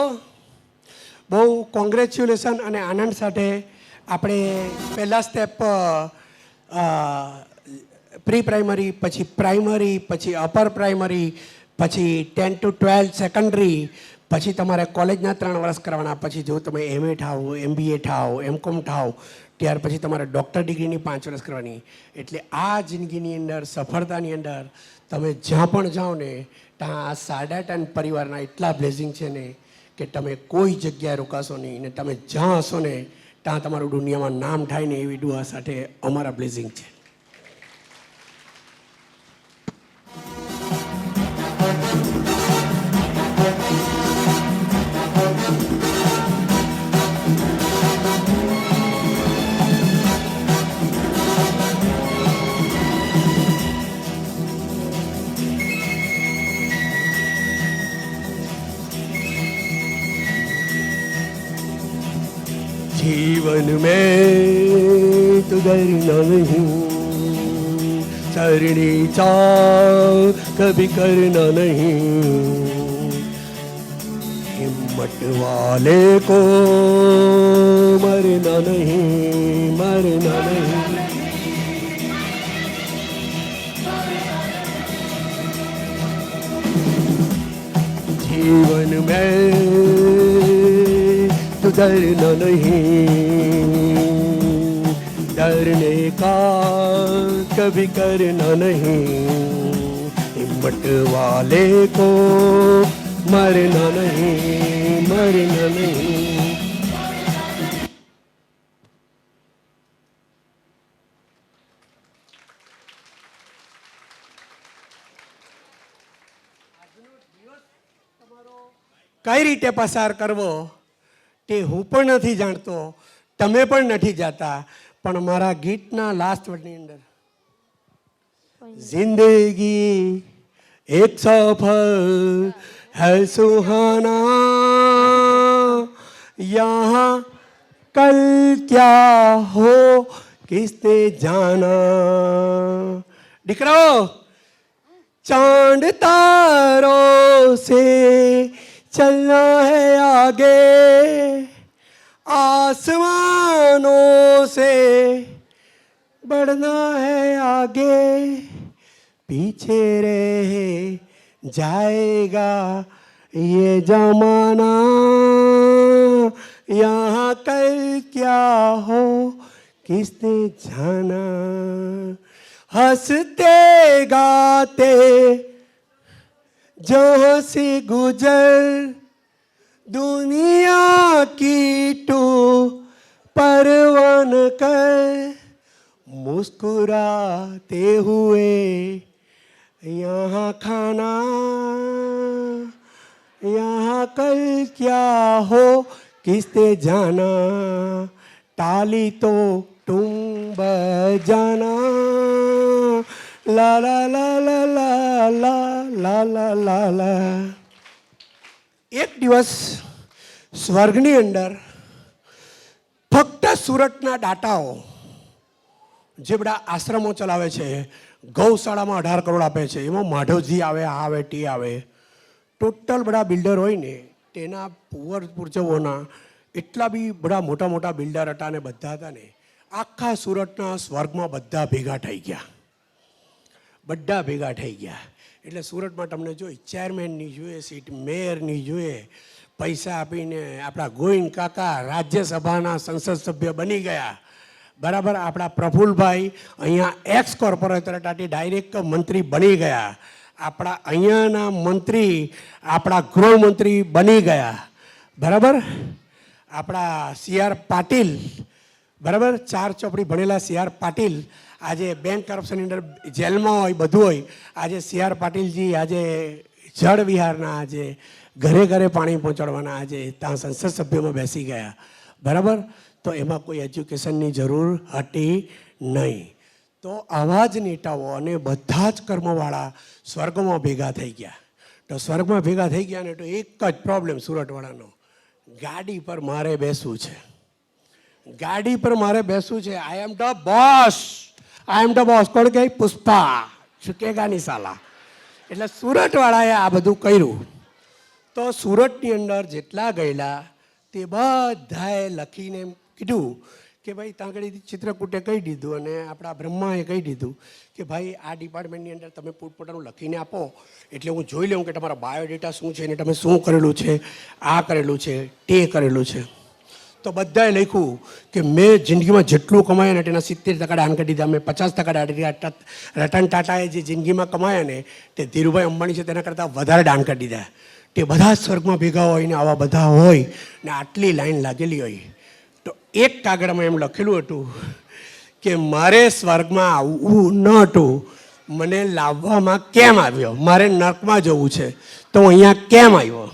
બહુ કોંગ્રેચ્યુલેશન અને આનંદ સાથે આપણે પહેલા સ્ટેપ પ્રી પ્રાઇમરી, પછી પ્રાઇમરી, પછી અપર પ્રાઇમરી, પછી 10 to 12 સેકન્ડરી, પછી તમારે કોલેજના 3 વર્ષ કરવાના, પછી જો તમે MA થાવ, MBA થાવ, MCOM થાવ, ત્યાર પછી તમારે ડૉક્ટર ડિગ્રીની 5 વર્ષ કરવાની. એટલે આ જિંદગીની અંદર, સફળતાની અંદર તમે જ્યાં પણ જાઓ ને ત્યાં આ સાડાટન પરિવારના એટલા બ્લેઝિંગ છે ને કે તમે કોઈ જગ્યાએ રોકાશો નહીં, ને તમે જ્યાં હશો ને ત્યાં તમારું દુનિયામાં નામ થાય ને એવી દુઆ સાથે અમારા બ્લેઝિંગ છે. जीवन में तो डरना नहीं, सरनी चाव कभी करना नहीं, हिम्मत वाले को मरना नहीं, मरना नहीं. जीवन में तो डरना नहीं, डरने का कभी करना नहीं, हिम्मत वाले को मरना नहीं, मरना नहीं. કઈ રીતે પસાર કરવો તે હું પણ નથી જાણતો, તમે પણ નથી જાતા, પણ મારા ગીતના લાસ્ટ વર્ડની અંદર जिंदगी एक सफर है सुहाना, यहाँ कल क्या हो किसने जाना. દીકરાઓ, चांद तारों से चलना है आगे, आसमानों से बढ़ना है आगे, पीछे रह जाएगा ये जमाना, यहाँ कल क्या हो किसने जाना. हंसते गाते जहाँ से गुजर दुनिया की तू परवान कर, मुस्कुराते हुए यहाँ खाना, यहाँ कल क्या हो किसने जाना, ताली तो तुम बजाना, ला ला ला ला ला ला ला ला ला ला. એક દિવસ સ્વર્ગની અંદર ફક્ત સુરતના દાતાઓ જે બધા આશ્રમો ચલાવે છે, ગૌશાળામાં 18 કરોડ આપે છે, એમાં માધવજી આવે, આ આવે, તે આવે, ટોટલ બધા બિલ્ડર હોય ને તેના પુઅર પૂર્જવોના એટલા બી બધા મોટા મોટા બિલ્ડર હતા ને બધા હતા ને, આખા સુરતના સ્વર્ગમાં બધા ભેગા થઈ ગયા, બધા ભેગા થઈ ગયા. એટલે સુરતમાં તમને જોઈએ ચેરમેનની જોઈએ સીટ, મેયરની જોઈએ, પૈસા આપીને આપણા ગોવિંદ કાકા રાજ્યસભાના સંસદ સભ્ય બની ગયા. બરાબર, આપણા પ્રફુલભાઈ અહીંયા એક્સ કોર્પોરેટર હતા તે ડાયરેક્ટ મંત્રી બની ગયા. આપણા અહીંયાના મંત્રી આપણા ગૃહમંત્રી બની ગયા. બરાબર, આપણા CR પાટીલ, બરાબર, 4 ચોપડી ભણેલા CR પાટીલ આજે બેંક કરપ્શનની અંદર જેલમાં હોય, બધું હોય. આજે CR પાટીલજી આજે જળ વિહારના આજે ઘરે ઘરે પાણી પહોંચાડવાના આજે ત્યાં સંસદ સભ્યોમાં બેસી ગયા. બરાબર, તો એમાં કોઈ એજ્યુકેશનની જરૂર હતી નહીં. તો આવા જ નેતાઓ અને બધા જ કર્મવાળા સ્વર્ગમાં ભેગા થઈ ગયા. તો સ્વર્ગમાં ભેગા થઈ ગયા ને તો એક જ પ્રોબ્લેમ સુરતવાળાનો, ગાડી પર મારે બેસવું છે, ગાડી પર મારે બેસવું છે. I am the boss, I am the boss. કોણ કહે? પુષ્પા ચૂકેગા ની સાલા. એટલે સુરતવાળાએ આ બધું કર્યું. તો સુરતની અંદર જેટલા ગયેલા તે બધાએ લખીને કીધું કે ભાઈ ત્યાં આગળ ચિત્રકૂટે કહી દીધું અને આપણા બ્રહ્માએ કહી દીધું કે ભાઈ આ ડિપાર્ટમેન્ટની અંદર તમે પોતપોતાનું લખીને આપો એટલે હું જોઈ લઉં કે તમારા બાયોડેટા શું છે ને તમે શું કરેલું છે, આ કરેલું છે, તે કરેલું છે. તો બધાએ લખ્યું કે મેં જિંદગીમાં જેટલું કમાયા ને તેના 70% દાન કરી દીધા, મેં 50% દાન કરી દીધા. રતન ટાટાએ જે જિંદગીમાં કમાયા ને તે ધીરુભાઈ અંબાણી છે તેના કરતાં વધારે દાન કરી દીધા. તે બધા સ્વર્ગમાં ભેગા હોય ને આવા બધા હોય ને આટલી લાઈન લાગેલી હોય. તો એક કાગળમાં એમ લખેલું હતું કે મારે સ્વર્ગમાં આવવું ન હતું, મને લાવવામાં કેમ આવ્યો, મારે નર્કમાં જવું છે તો હું અહીંયા કેમ આવ્યો.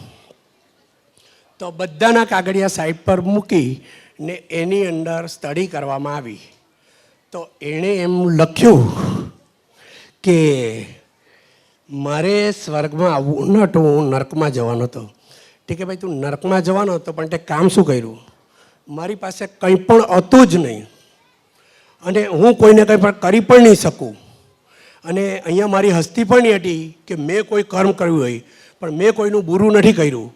તો બધાના કાગળિયા સાઈડ પર મૂકી ને એની અંદર સ્ટડી કરવામાં આવી. તો એણે એમ લખ્યું કે મારે સ્વર્ગમાં આવવું ન હતું, હું નર્કમાં જવાનો હતો. ઠીક છે ભાઈ, તું નર્કમાં જવાનો હતો પણ તે કામ શું કર્યું? મારી પાસે કંઈ પણ હતું જ નહીં અને હું કોઈને કંઈ પણ કરી પણ નહીં શકું અને અહીંયા મારી હસ્તી પણ નહીં હતી કે મેં કોઈ કર્મ કર્યું હોય, પણ મેં કોઈનું બુરું નથી કર્યું.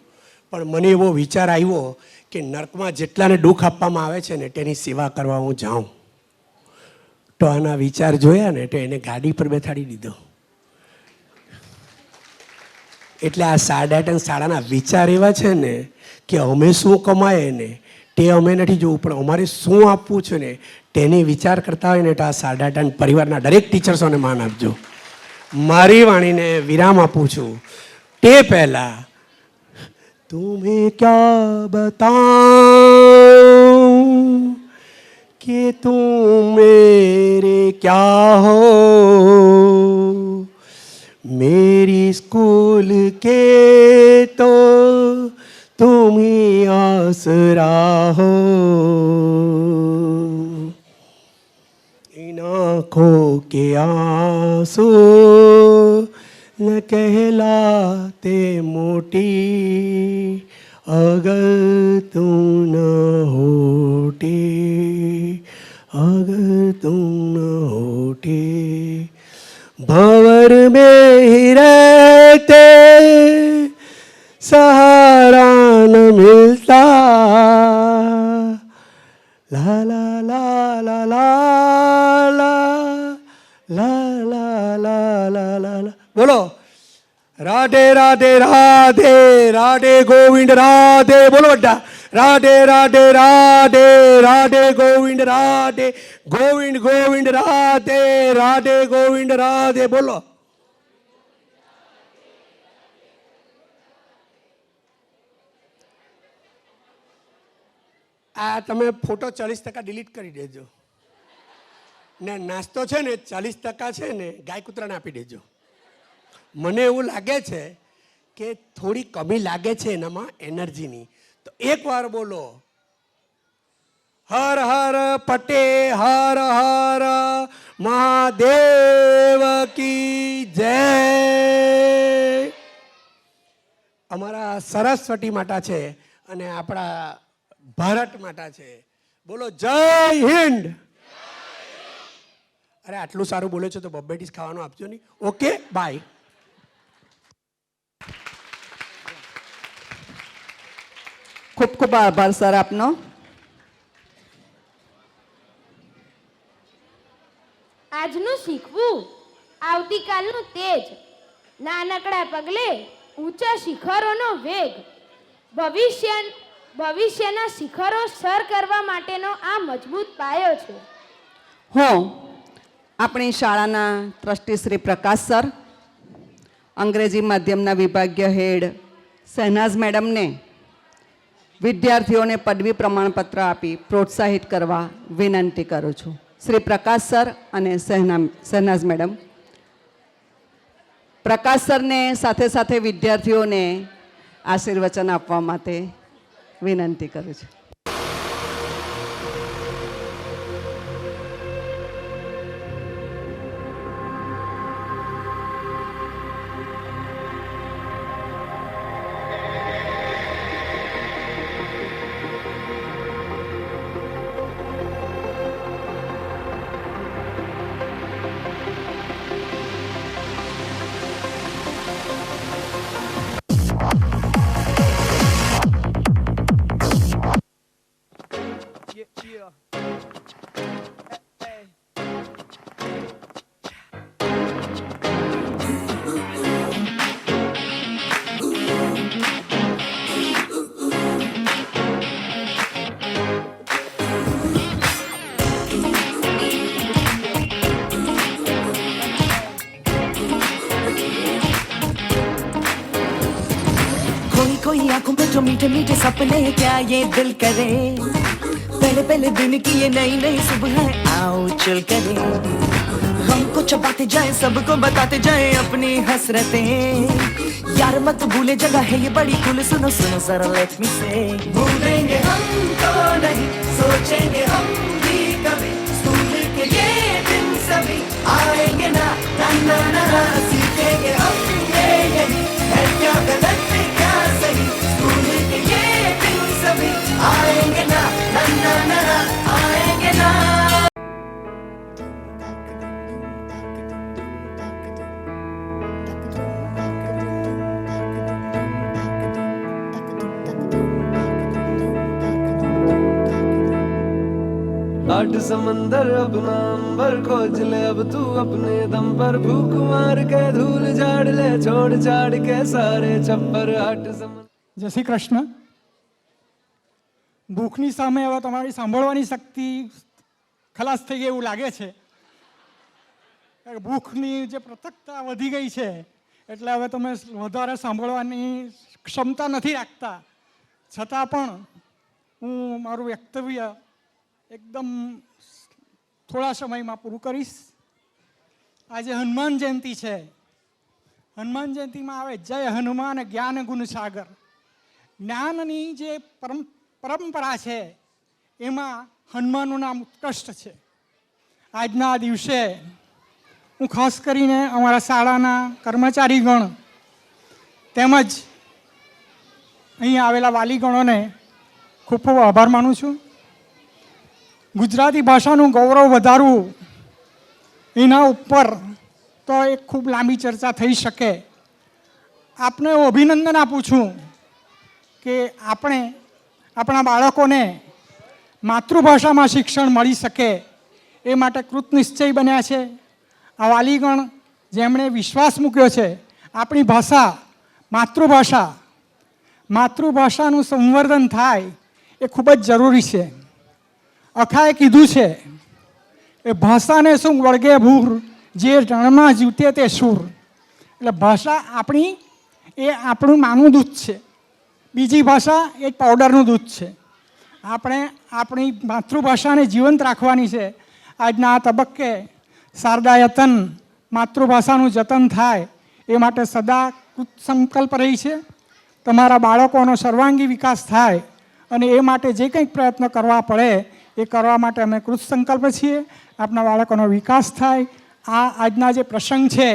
પણ મને એવો વિચાર આવ્યો કે નર્કમાં જેટલાને દુઃખ આપવામાં આવે છે ને તેની સેવા કરવા હું જાઉં. તો આના વિચાર જોયા ને તો એને ગાડી પર બેસાડી દીધો. એટલે આ સાડાના વિચાર એવા છે ને કે અમે શું કમાઈએ ને તે અમે નથી જોવું, પણ અમારે શું આપવું છે ને તેની વિચાર કરતા હોય ને તો આ સાડાટા પરિવારના દરેક ટીચર્સોને માન આપજો. મારી વાણીને વિરામ આપું છું તે પહેલાં तुम्हें क्या बताऊं कि तुम मेरे क्या हो, मेरी स्कूल के तो तुम ही आसरा हो. इन आँखों के आंसू न कहलाते मोटी अगर तुम न होते, अगर तुम न होते. भंवर में ही रहते सहारा न मिलता. ला ला ला ला ला ला ला ला ला ला. બોલો રાધે રાધે રાધે રાધે ગોવિંદ રાધે. બોલો બધા રાધે રાધે રાધે રાધે ગોવિંદ રાધે ગોવિંદ ગોવિંદ રાધે રાધે ગોવિંદ રાધે. બોલો આ તમે ફોટો 40% ડિલીટ કરી દેજો ને નાસ્તો છે ને 40% છે ને ગાય કૂતરાને આપી દેજો. મને એવું લાગે છે કે થોડી કમી લાગે છે એનામાં એનર્જીની. તો એકવાર બોલો હર હર પટે હર હર મહાદેવ કી જય. અમારા સરસ્વતી માતા છે અને આપણા ભારત માતા છે. બોલો જય હિન્દ. અરે આટલું સારું બોલે છે તો બબ્બેટીસ ખાવાનું આપજો નહીં. Okay bye. ખૂબ ખૂબ આભાર સર આપનો. આજનું શીખવું આવતીકાલનું તેજ, નાનકડા પગલે ઊંચા શિખરોનો વેગ, ભવિષ્યના શિખરો સર કરવા માટેનો આ મજબૂત પાયો છે. હું આપણી શાળાના ટ્રસ્ટી શ્રી પ્રકાશ સર, અંગ્રેજી માધ્યમના વિભાગીય હેડ શહેનાઝ મેડમને વિદ્યાર્થીઓને પદવી પ્રમાણપત્ર આપી પ્રોત્સાહિત કરવા વિનંતી કરું છું. શ્રી પ્રકાશ સર અને શહેનાઝ મેડમ. પ્રકાશ સરને સાથે સાથે વિદ્યાર્થીઓને આશીર્વચન આપવા માટે વિનંતી કરું છું. कोई आंखों पे जो मीठे मीठे सपने क्या ये दिल करे, पहले पहले दिन की ये नई नई सुबह आओ चल करे. हमको चबाते जाए सबको बताते जाए अपनी हसरतें, यार मत भूले जगह है ये बड़ी कुल. सुनो सुनो जरा लेट मी से. भूलेंगे हम तो नहीं सोचेंगे हम भी कभी, स्कूल के ये दिन सभी आएंगे ना ना ना ना. सीखेंगे हम ये यही है क्या गलत क्या सही, स्कूल के ये दिन सभी आएंगे ना ना ना ना आएंगे ना. आठ समंदर अपना अंबर खोज ले अब तू अपने दम पर, भूख मार के धूल झाड़ ले छोड़ छाड़ के सारे छप्पर. आठ समंदर. જય શ્રી કૃષ્ણ. ભૂખની સામે હવે તમારી સાંભળવાની શક્તિ ખલાસ થઈ ગયા એવું લાગે છે. ભૂખની જે પૃથકતા વધી ગઈ છે એટલે હવે તમે વધારે સાંભળવાની ક્ષમતા નથી રાખતા. છતાં પણ હું મારું વક્તવ્ય એકદમ થોડા સમયમાં પૂરું કરીશ. આજે હનુમાન જયંતિ છે. હનુમાન જયંતિમાં આવે જય હનુમાન જ્ઞાન ગુણ સાગર. જ્ઞાનની જે પરંપરા છે એમાં હનુમાનનું નામ ઉત્કૃષ્ટ છે. આજના દિવસે હું ખાસ કરીને અમારા શાળાના કર્મચારીગણ તેમજ અહીં આવેલા વાલીગણોને ખૂબ ખૂબ આભાર માનું છું. ગુજરાતી ભાષાનું ગૌરવ વધારવું એના ઉપર તો એક ખૂબ લાંબી ચર્ચા થઈ શકે. આપને હું અભિનંદન આપું છું કે આપણે આપણા બાળકોને માતૃભાષામાં શિક્ષણ મળી શકે એ માટે કૃતનિશ્ચય બન્યા છે. આ વાલીગણ જેમણે વિશ્વાસ મૂક્યો છે આપણી ભાષા માતૃભાષાનું સંવર્ધન થાય એ ખૂબ જ જરૂરી છે. અખાએ કીધું છે એ ભાષાને શું વળગે ભૂર, જે રણમાં જીવતે તે સૂર. એટલે ભાષા આપણી એ આપણું માનું દૂધ છે, બીજી ભાષા એ પાવડરનું દૂધ છે. આપણે આપણી માતૃભાષાને જીવંત રાખવાની છે. આજના આ તબક્કે શારદાયતન માતૃભાષાનું જતન થાય એ માટે સદા સંકલ્પ રહી છે. તમારા બાળકોનો સર્વાંગી વિકાસ થાય અને એ માટે જે કંઈક પ્રયત્ન કરવા પડે એ કરવા માટે અમે કૃત સંકલ્પ છીએ. આપણા બાળકોનો વિકાસ થાય. આ આજના જે પ્રસંગ છે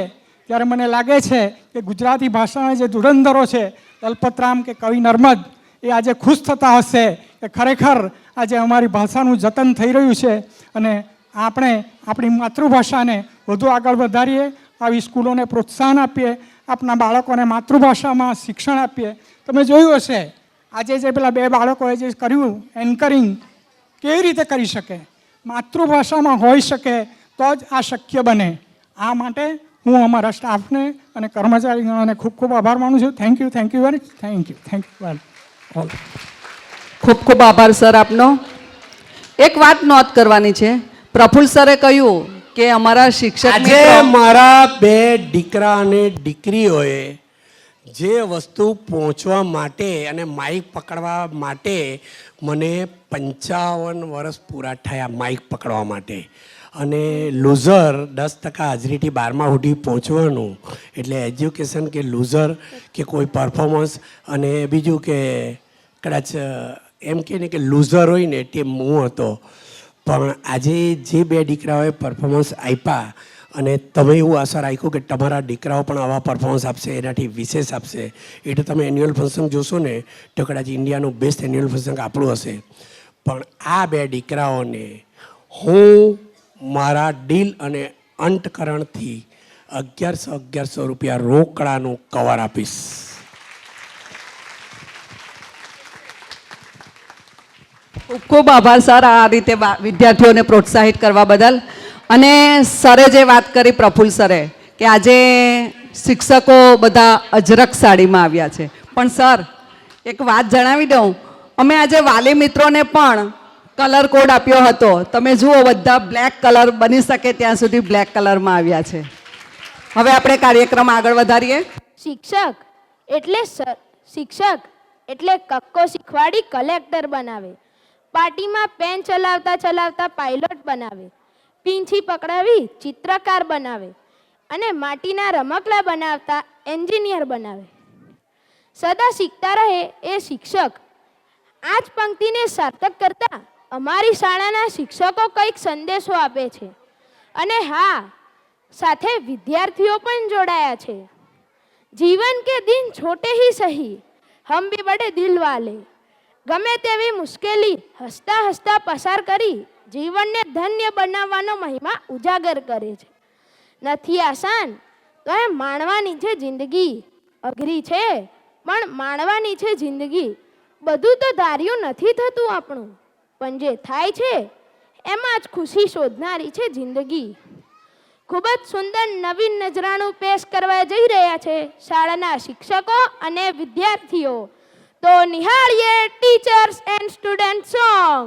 ત્યારે મને લાગે છે કે ગુજરાતી ભાષાના જે ધુરંધરો છે દલપતરામ કે કવિ નર્મદ એ આજે ખુશ થતા હશે કે ખરેખર આજે અમારી ભાષાનું જતન થઈ રહ્યું છે અને આપણે આપણી માતૃભાષાને વધુ આગળ વધારીએ. આવી સ્કૂલોને પ્રોત્સાહન આપીએ. આપણા બાળકોને માતૃભાષામાં શિક્ષણ આપીએ. તમે જોયું હશે આજે જે પેલા 2 બાળકોએ જે કર્યું એન્કરિંગ કેવી રીતે કરી શકે, માતૃભાષામાં હોઈ શકે તો જ આ શક્ય બને. આ માટે હું અમારા સ્ટાફને અને કર્મચારીગણોને ખૂબ ખૂબ આભાર માનું છું. Thank you very thank you all. ખૂબ ખૂબ આભાર સર આપનો. એક વાત નોંધ કરવાની છે. પ્રફુલ્લ સરે કહ્યું કે અમારા શિક્ષક આજે મારા 2 દીકરા અને દીકરીઓએ જે વસ્તુ પહોંચવા માટે અને માઇક પકડવા માટે મને 55 વર્ષ પૂરા થયા માઇક પકડવા માટે. અને લૂઝર 10% હાજરીથી 12મા સુધી પહોંચવાનું એટલે એજ્યુકેશન કે લૂઝર કે કોઈ પરફોર્મન્સ અને બીજું કે કદાચ એમ કે ને કે લૂઝર હોય ને તે હું હતો. પણ આજે જે 2 દીકરાઓએ પરફોર્મન્સ આપ્યા અને તમે એવું આશા રાખ્યું કે તમારા દીકરાઓ પણ આવા પરફોર્મન્સ આપશે, એનાથી વિશેષ આપશે. એટલે તમે એન્યુઅલ ફંક્શન જોશો ને તો કદાચ ઇન્ડિયાનું બેસ્ટ એન્યુઅલ ફંક્શન આપણું હશે. પણ આ 2 દીકરાઓને હું મારા દિલ અને અંતકરણથી 1100 રૂપિયા રોકડાનું કવર આપીશ. ખૂબ ખૂબ આભાર સર આ રીતે વિદ્યાર્થીઓને પ્રોત્સાહિત કરવા બદલ. અને સરે જે વાત કરી પ્રફુલ્લ સરે કે આજે શિક્ષકો બધા અજરક સાડીમાં આવ્યા છે. પણ સર એક વાત જણાવી દઉં, અમે આજે વાલી મિત્રોને પણ કલર કોડ આપ્યો હતો. તમે જુઓ બધા બ્લેક કલર બની શકે ત્યાં સુધી બ્લેક કલરમાં આવ્યા છે. હવે આપણે કાર્યક્રમ આગળ વધારીએ. શિક્ષક એટલે કક્કો શીખવાડી કલેક્ટર બનાવે, પાર્ટીમાં પેન ચલાવતા પાયલોટ બનાવે, પીંછી પકડાવી ચિત્રકાર બનાવે અને માટીના રમકડા બનાવતા એન્જિનિયર બનાવે. સદા શીખતા રહે એ શિક્ષક. આ જ પંક્તિને સાર્થક કરતા અમારી શાળાના શિક્ષકો કંઈક સંદેશો આપે છે. અને હા, સાથે વિદ્યાર્થીઓ પણ જોડાયા છે. જીવન કે દિન છોટે હી સહી, હમ ભી બડે દિલ વાલે. ગમે તેવી મુશ્કેલી હસતા હસતા પસાર કરી જીવનને ધન્ય બનાવવાનો મહિમા ઉજાગર કરે છે. નથી આસાન તો એ માણવાની છે જિંદગી. અઘરી છે પણ માણવાની છે જિંદગી. બધું તો ધાર્યું નથી થતું આપણું, પણ જે થાય છે એમાં જ ખુશી શોધનારી છે જિંદગી. ખૂબ જ સુંદર નવીન નજરાણું પેશ કરવા જઈ રહ્યા છે શાળાના શિક્ષકો અને વિદ્યાર્થીઓ. તો નિહાળીએ ટીચર્સ એન્ડ સ્ટુડન્ટ સોંગ.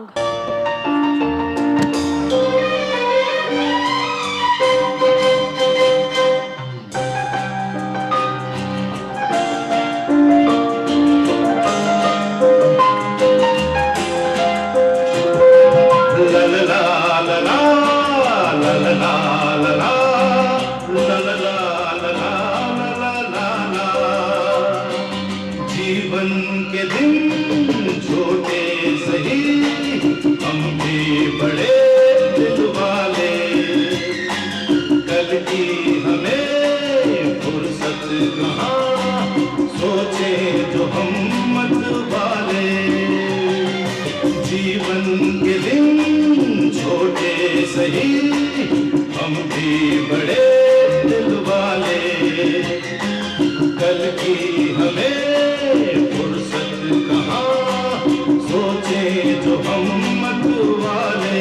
बड़े दिल वाले, कल की हमें फुर्सत कहाँ, सोचे जो हम मत वाले।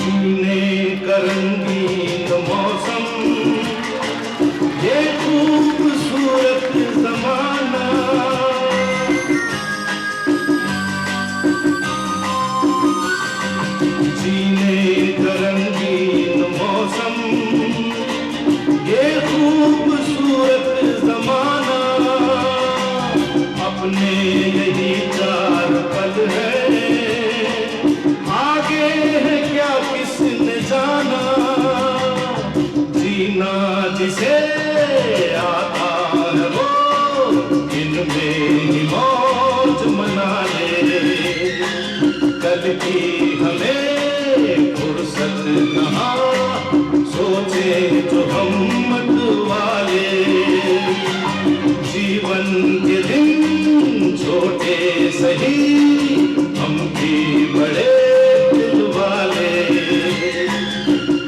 जीने का रंगीन मौसम, ये खूबसूरत जमाना, जीने का रंगीन मौसम, ये खूबसूरत जमाना, अपने यही चार पल है, आगे है क्या किसने जाना, जीना जिसे आता है वो इनमें ही मौज मना ले, कल की हमें फुर्सत कहाँ, सोचे जो हम मत वाले। जीवन के दिन छोटे सही, हम भी बड़े दिल वाले,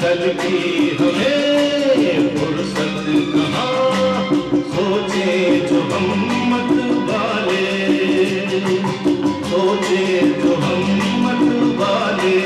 कल की हमें फुर्सत कहाँ, सोचे जो हम मत वाले, सोचे जो हम मत वाले।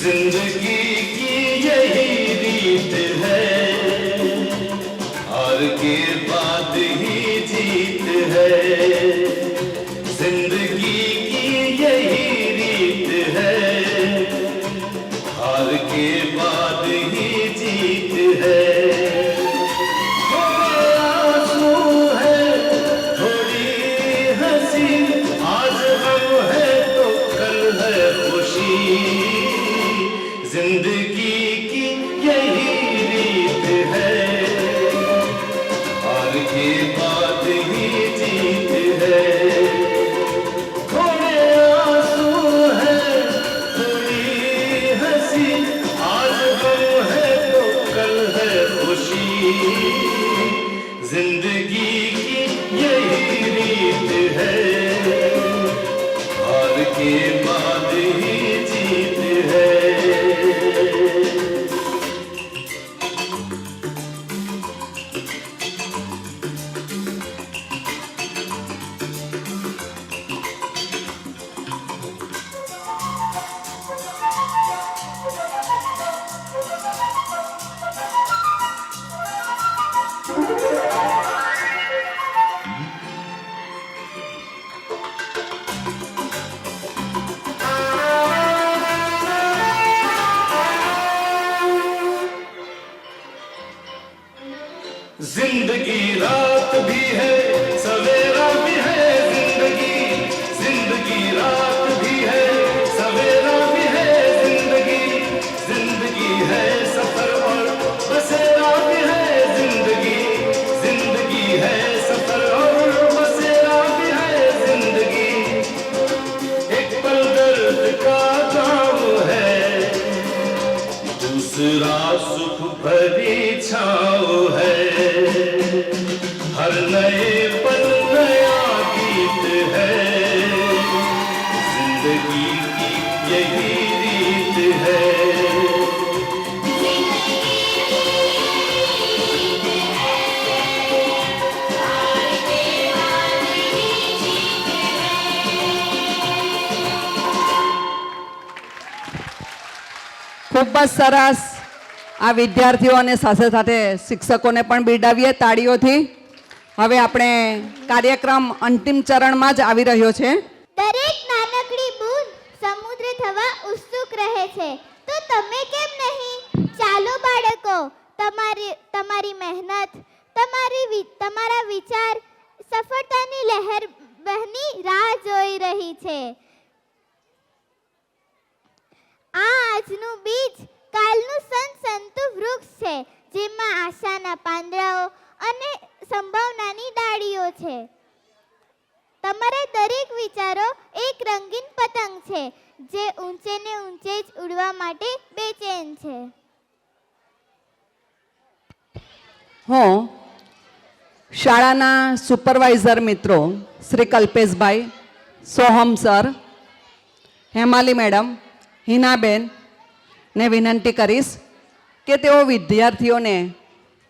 जिंदगी की यही रीत है, हार के बाद ही जीत है, जिंदगी की यही रीत है, हार के बाद ही जीत है। थोड़े आंसू है, थोड़ी हंसी, आज गम है तो कल है खुशी, जिंदगी की यही रीत है, हार के बाद ही जीत है। थोड़े आंसू है, थोड़ी हंसी, आज गम है तो कल है खुशी, जिंदगी की यही रीत है, हार के बाद ही जीत है। जिंदगी रात भी है, सवेरा भी है, जिंदगी, जिंदगी रात भी है, सवेरा भी है, जिंदगी, जिंदगी है सफर और बसेरा भी है, जिंदगी, जिंदगी है सफर और बसेरा भी है, जिंदगी, एक पल दर्द का जाम है, दूसरा सुख भरी छाँव है, हर नए पल नया गीत है, जिंदगी की यही रीत है। ખૂબ જ સરસ. આ વિદ્યાર્થીઓને સાથે સાથે શિક્ષકોને પણ બિરદાવીએ તાળીઓથી. હવે આપણે કાર્યક્રમ અંતિમ ચરણમાં જ આવી રહ્યો છે. દરેક નાનકડી બૂંદ સમુદ્ર થવા ઉત્સુક રહે છે, તો તમે કેમ નહીં? તમારી મહેનત, તમારા વિચાર સફળતાની લહેર બહેની રાહ જોઈ રહી છે. આ આજનું બીજ કાલનું સનસનતું વૃક્ષ છે, જેમાં આશાના પાંદડાઓ અને સંભાવનાની ડાળીઓ છે. તમારા દરેક વિચારો એક રંગીન પતંગ છે, જે ઊંચે ને ઊંચે જ ઉડવા માટે બેચેન છે. હું શાળાના સુપરવાઇઝર મિત્રો શ્રી કલ્પેશભાઈ, સોહમ સર, હેમાલી મેડમ, હિનાબેન ને વિનંતી કરીશ કે તેઓ વિદ્યાર્થીઓને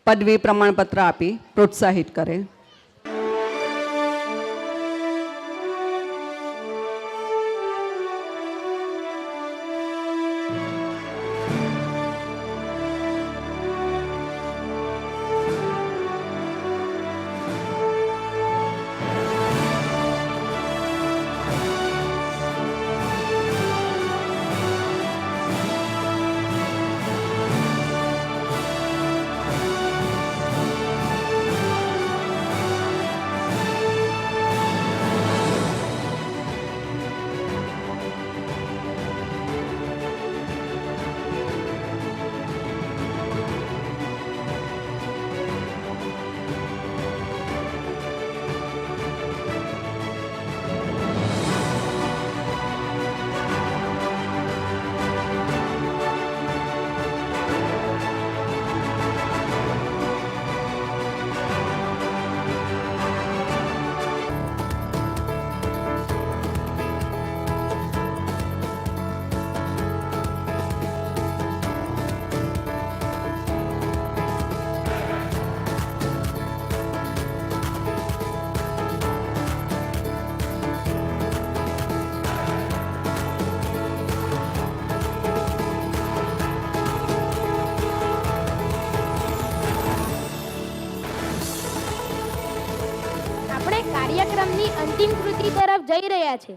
પદવી પ્રમાણપત્ર આપી પ્રોત્સાહિત કરે. કાર્યક્રમની અંતિમ કૃતિ તરફ જઈ રહ્યા છે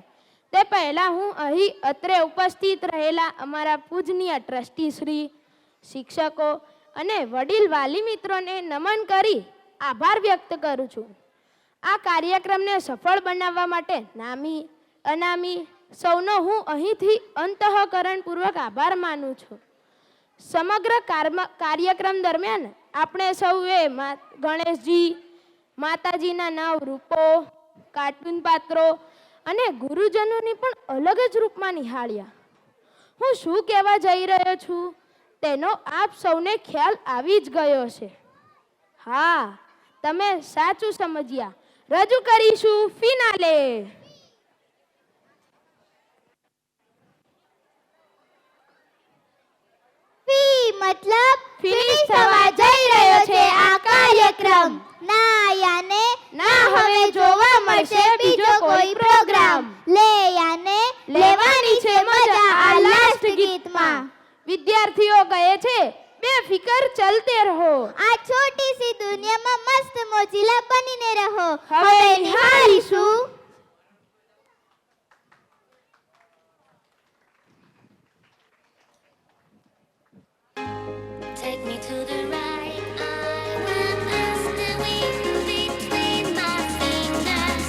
તે પહેલા હું અહીં અત્રે ઉપસ્થિત રહેલા અમારા પૂજનીય ટ્રસ્ટીશ્રી, શિક્ષકો અને વડીલ વાલી મિત્રોને નમન કરી આભાર વ્યક્ત કરું છું. આ કાર્યક્રમને સફળ બનાવવા માટે નામી અનામી સૌનો હું અહીંથી અંતઃકરણપૂર્વક આભાર માનું છું. સમગ્ર કાર્યક્રમ દરમિયાન આપણે સૌએ ગણેશજી, માતાજીના 9 રૂપો, કાર્ટૂન પાત્રો અને ગુરુજનોની પણ અલગ જ રૂપમાં નિહાળ્યા. હું શું કહેવા જઈ રહ્યો છું તેનો આપ સૌને ખ્યાલ આવી જ ગયો છે. હા, તમે સાચું સમજ્યા. રજૂ કરીશું ફિનાલે. મતલબ ફિનિશ થવા જઈ રહ્યો છે આ કાર્યક્રમ. ના યાને ના હવે જોવા મળશે બીજો કોઈ પ્રોગ્રામ. લે યાને લેવાની છે મજા આ લાસ્ટ ગીતમાં. વિદ્યાર્થીઓ કહે છે બેફિકર ચલતે રહો. આ છોટી સી દુનિયામાં મસ્ત મોજીલા બનીને રહો. હવે નિહાળીશું Take me to the right, I will pass the wind between my fingers.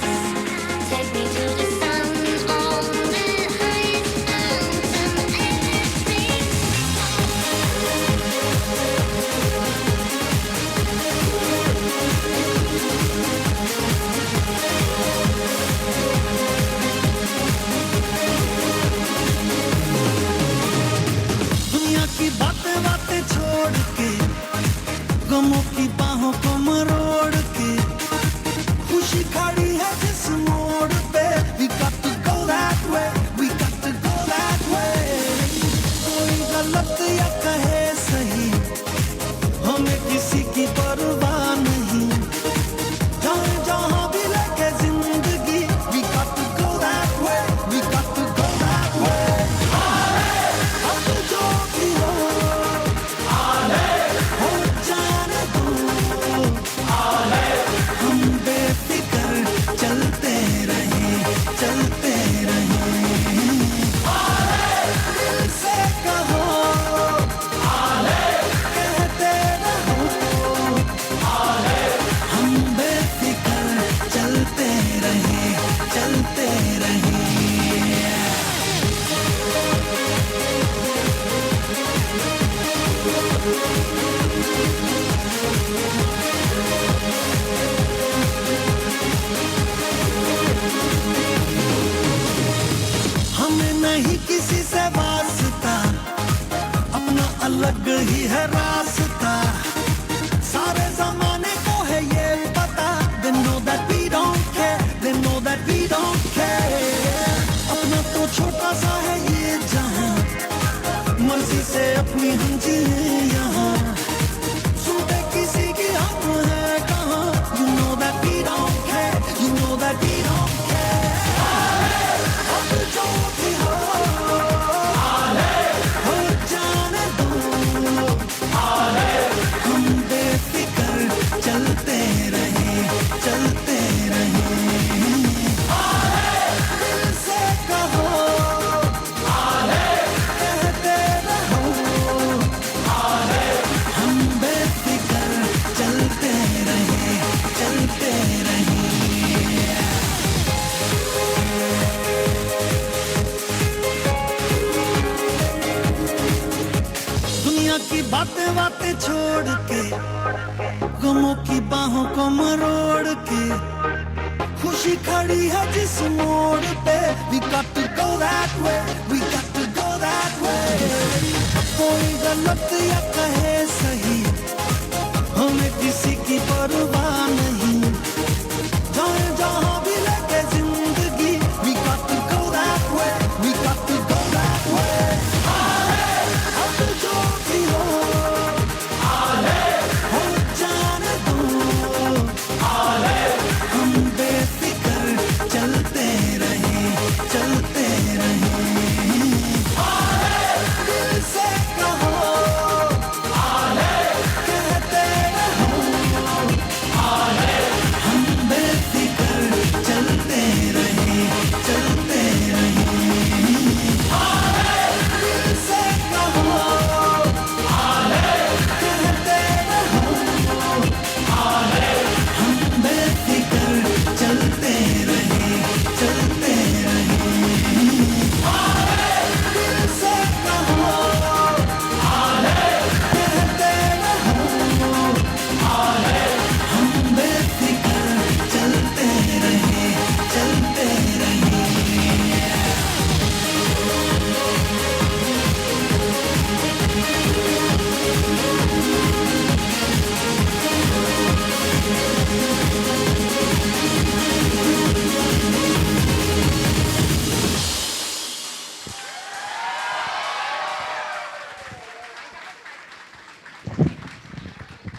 Take me to the sun on the highest mountain ever seen. हमें नहीं किसी से वास्ता, अपना अलग ही है रास्ता। सारे जमाने को है ये पता, they know that we don't care, they know that we don't care। अपना तो छोटा सा है ये जहां, मर्जी से अपनी हम जिए यहाँ। सुनते किसी की हम है कहाँ, you know that we don't care, you know that we don't care। अब जो भी हो जाने दो, हम बेफिक्र चलते रहे, चलते रहे। दिल से कहो, कहते रहो, हम बेफिक्र चलते रहे, चलते रहे। दुनिया की बातें बातें छोड़ के, गमों की बाहों को मरोड़ के, खुशी खड़ी है जिस मोड़ पे, we got to go that way, we got to go that way। कोई गलत या कहे सही, हमें किसी की परवाह नहीं। जाए जहां भी लगे जिंदगी, we got to go that way, we got to go that way। अब जो भी हो जाने दो, हम बेफिक्र चलते रहे, चलते रहे। दिल से कहो, कहते रहो, हम बेफिक्र चलते रहे, चलते रहे। दिल से कहो, कहते रहो, हम बेफिक्र चलते रहे, चलते रहे। दिल से कहो, कहते रहो, हम बेफिक्र चलते रहे, चलते रहे।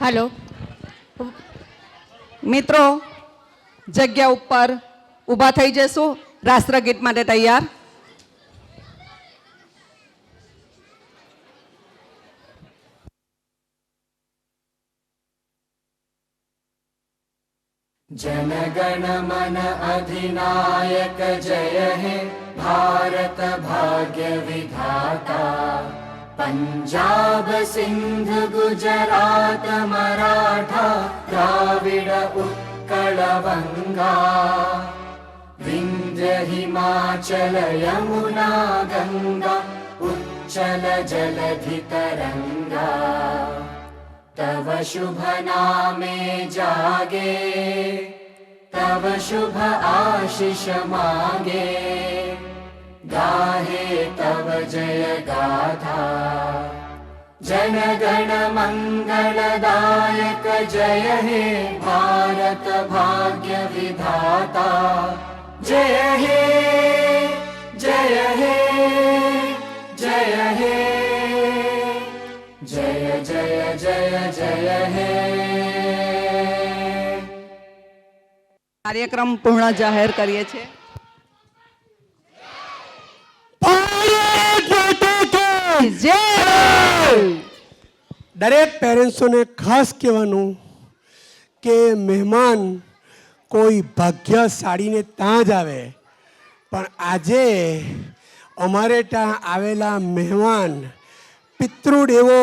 હલો, મિત્રો જગ્યા ઉપર ઊભા થઈ જશું, રાષ્ટ્રગીત માટે તૈયાર। जनगण मन अधिनायक जय हे भारत भाग्य विधाता। पंजाब सिंध गुजरात मराठा द्राविड उत्कल बंगा। विंध्य हिमाचल यमुना गंगा उच्चल जलधि तरंगा। तव शुभ नामे जागे, तव शुभ आशीष मांगे। गाहे तव जय गाथा, जन गण मंगलदायक जय हे भारत भाग्य विधाता। जय हे, जय हे, जय हे, जय जय जय जय हे। કાર્યક્રમ પૂર્ણ જાહેર કરીએ છીએ। દરેક પેરેન્ટ્સોને ખાસ કહેવાનું કે મહેમાન કોઈ ભાગ્યશાળીને ત્યાં જ આવે, પણ આજે અમારે ત્યાં આવેલા મહેમાન પિતૃદેવો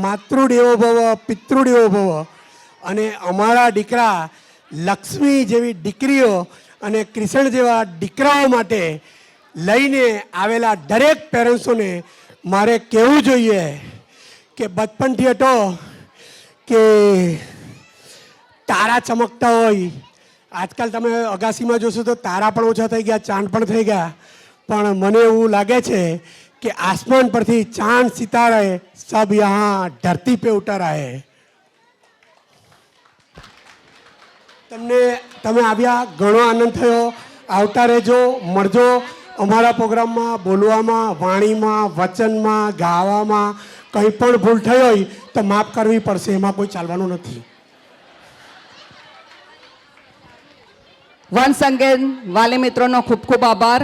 માતૃદેવો ભવ પિતૃદેવો ભવ, અને અમારા દીકરા લક્ષ્મી જેવી દીકરીઓ અને કૃષ્ણ જેવા દીકરાઓ માટે લઈને આવેલા દરેક પેરેન્ટ્સોને મારે કહેવું જોઈએ કે બચપનથી હતો કે તારા ચમકતા હોય. આજકાલ તમે અગાસીમાં જોશો તો તારા પણ ઓછા થઈ ગયા, ચાંદ પણ થઈ ગયા. પણ મને એવું લાગે છે કે આસમાન પરથી ચાંદ સિતારે સબ યહાં ધરતી पे उतर आए. તમે આવ્યા, ઘણો આનંદ થયો. આવતા રહેજો, મળજો. અમારા પ્રોગ્રામમાં બોલવામાં, વાણીમાં, વચનમાં, ગાવામાં કંઈ પણ ભૂલ થઈ હોય તો માફ કરવી પડશે, એમાં કોઈ ચાલવાનું નથી. વન્સ અગેન વાલી મિત્રોનો ખૂબ ખૂબ આભાર.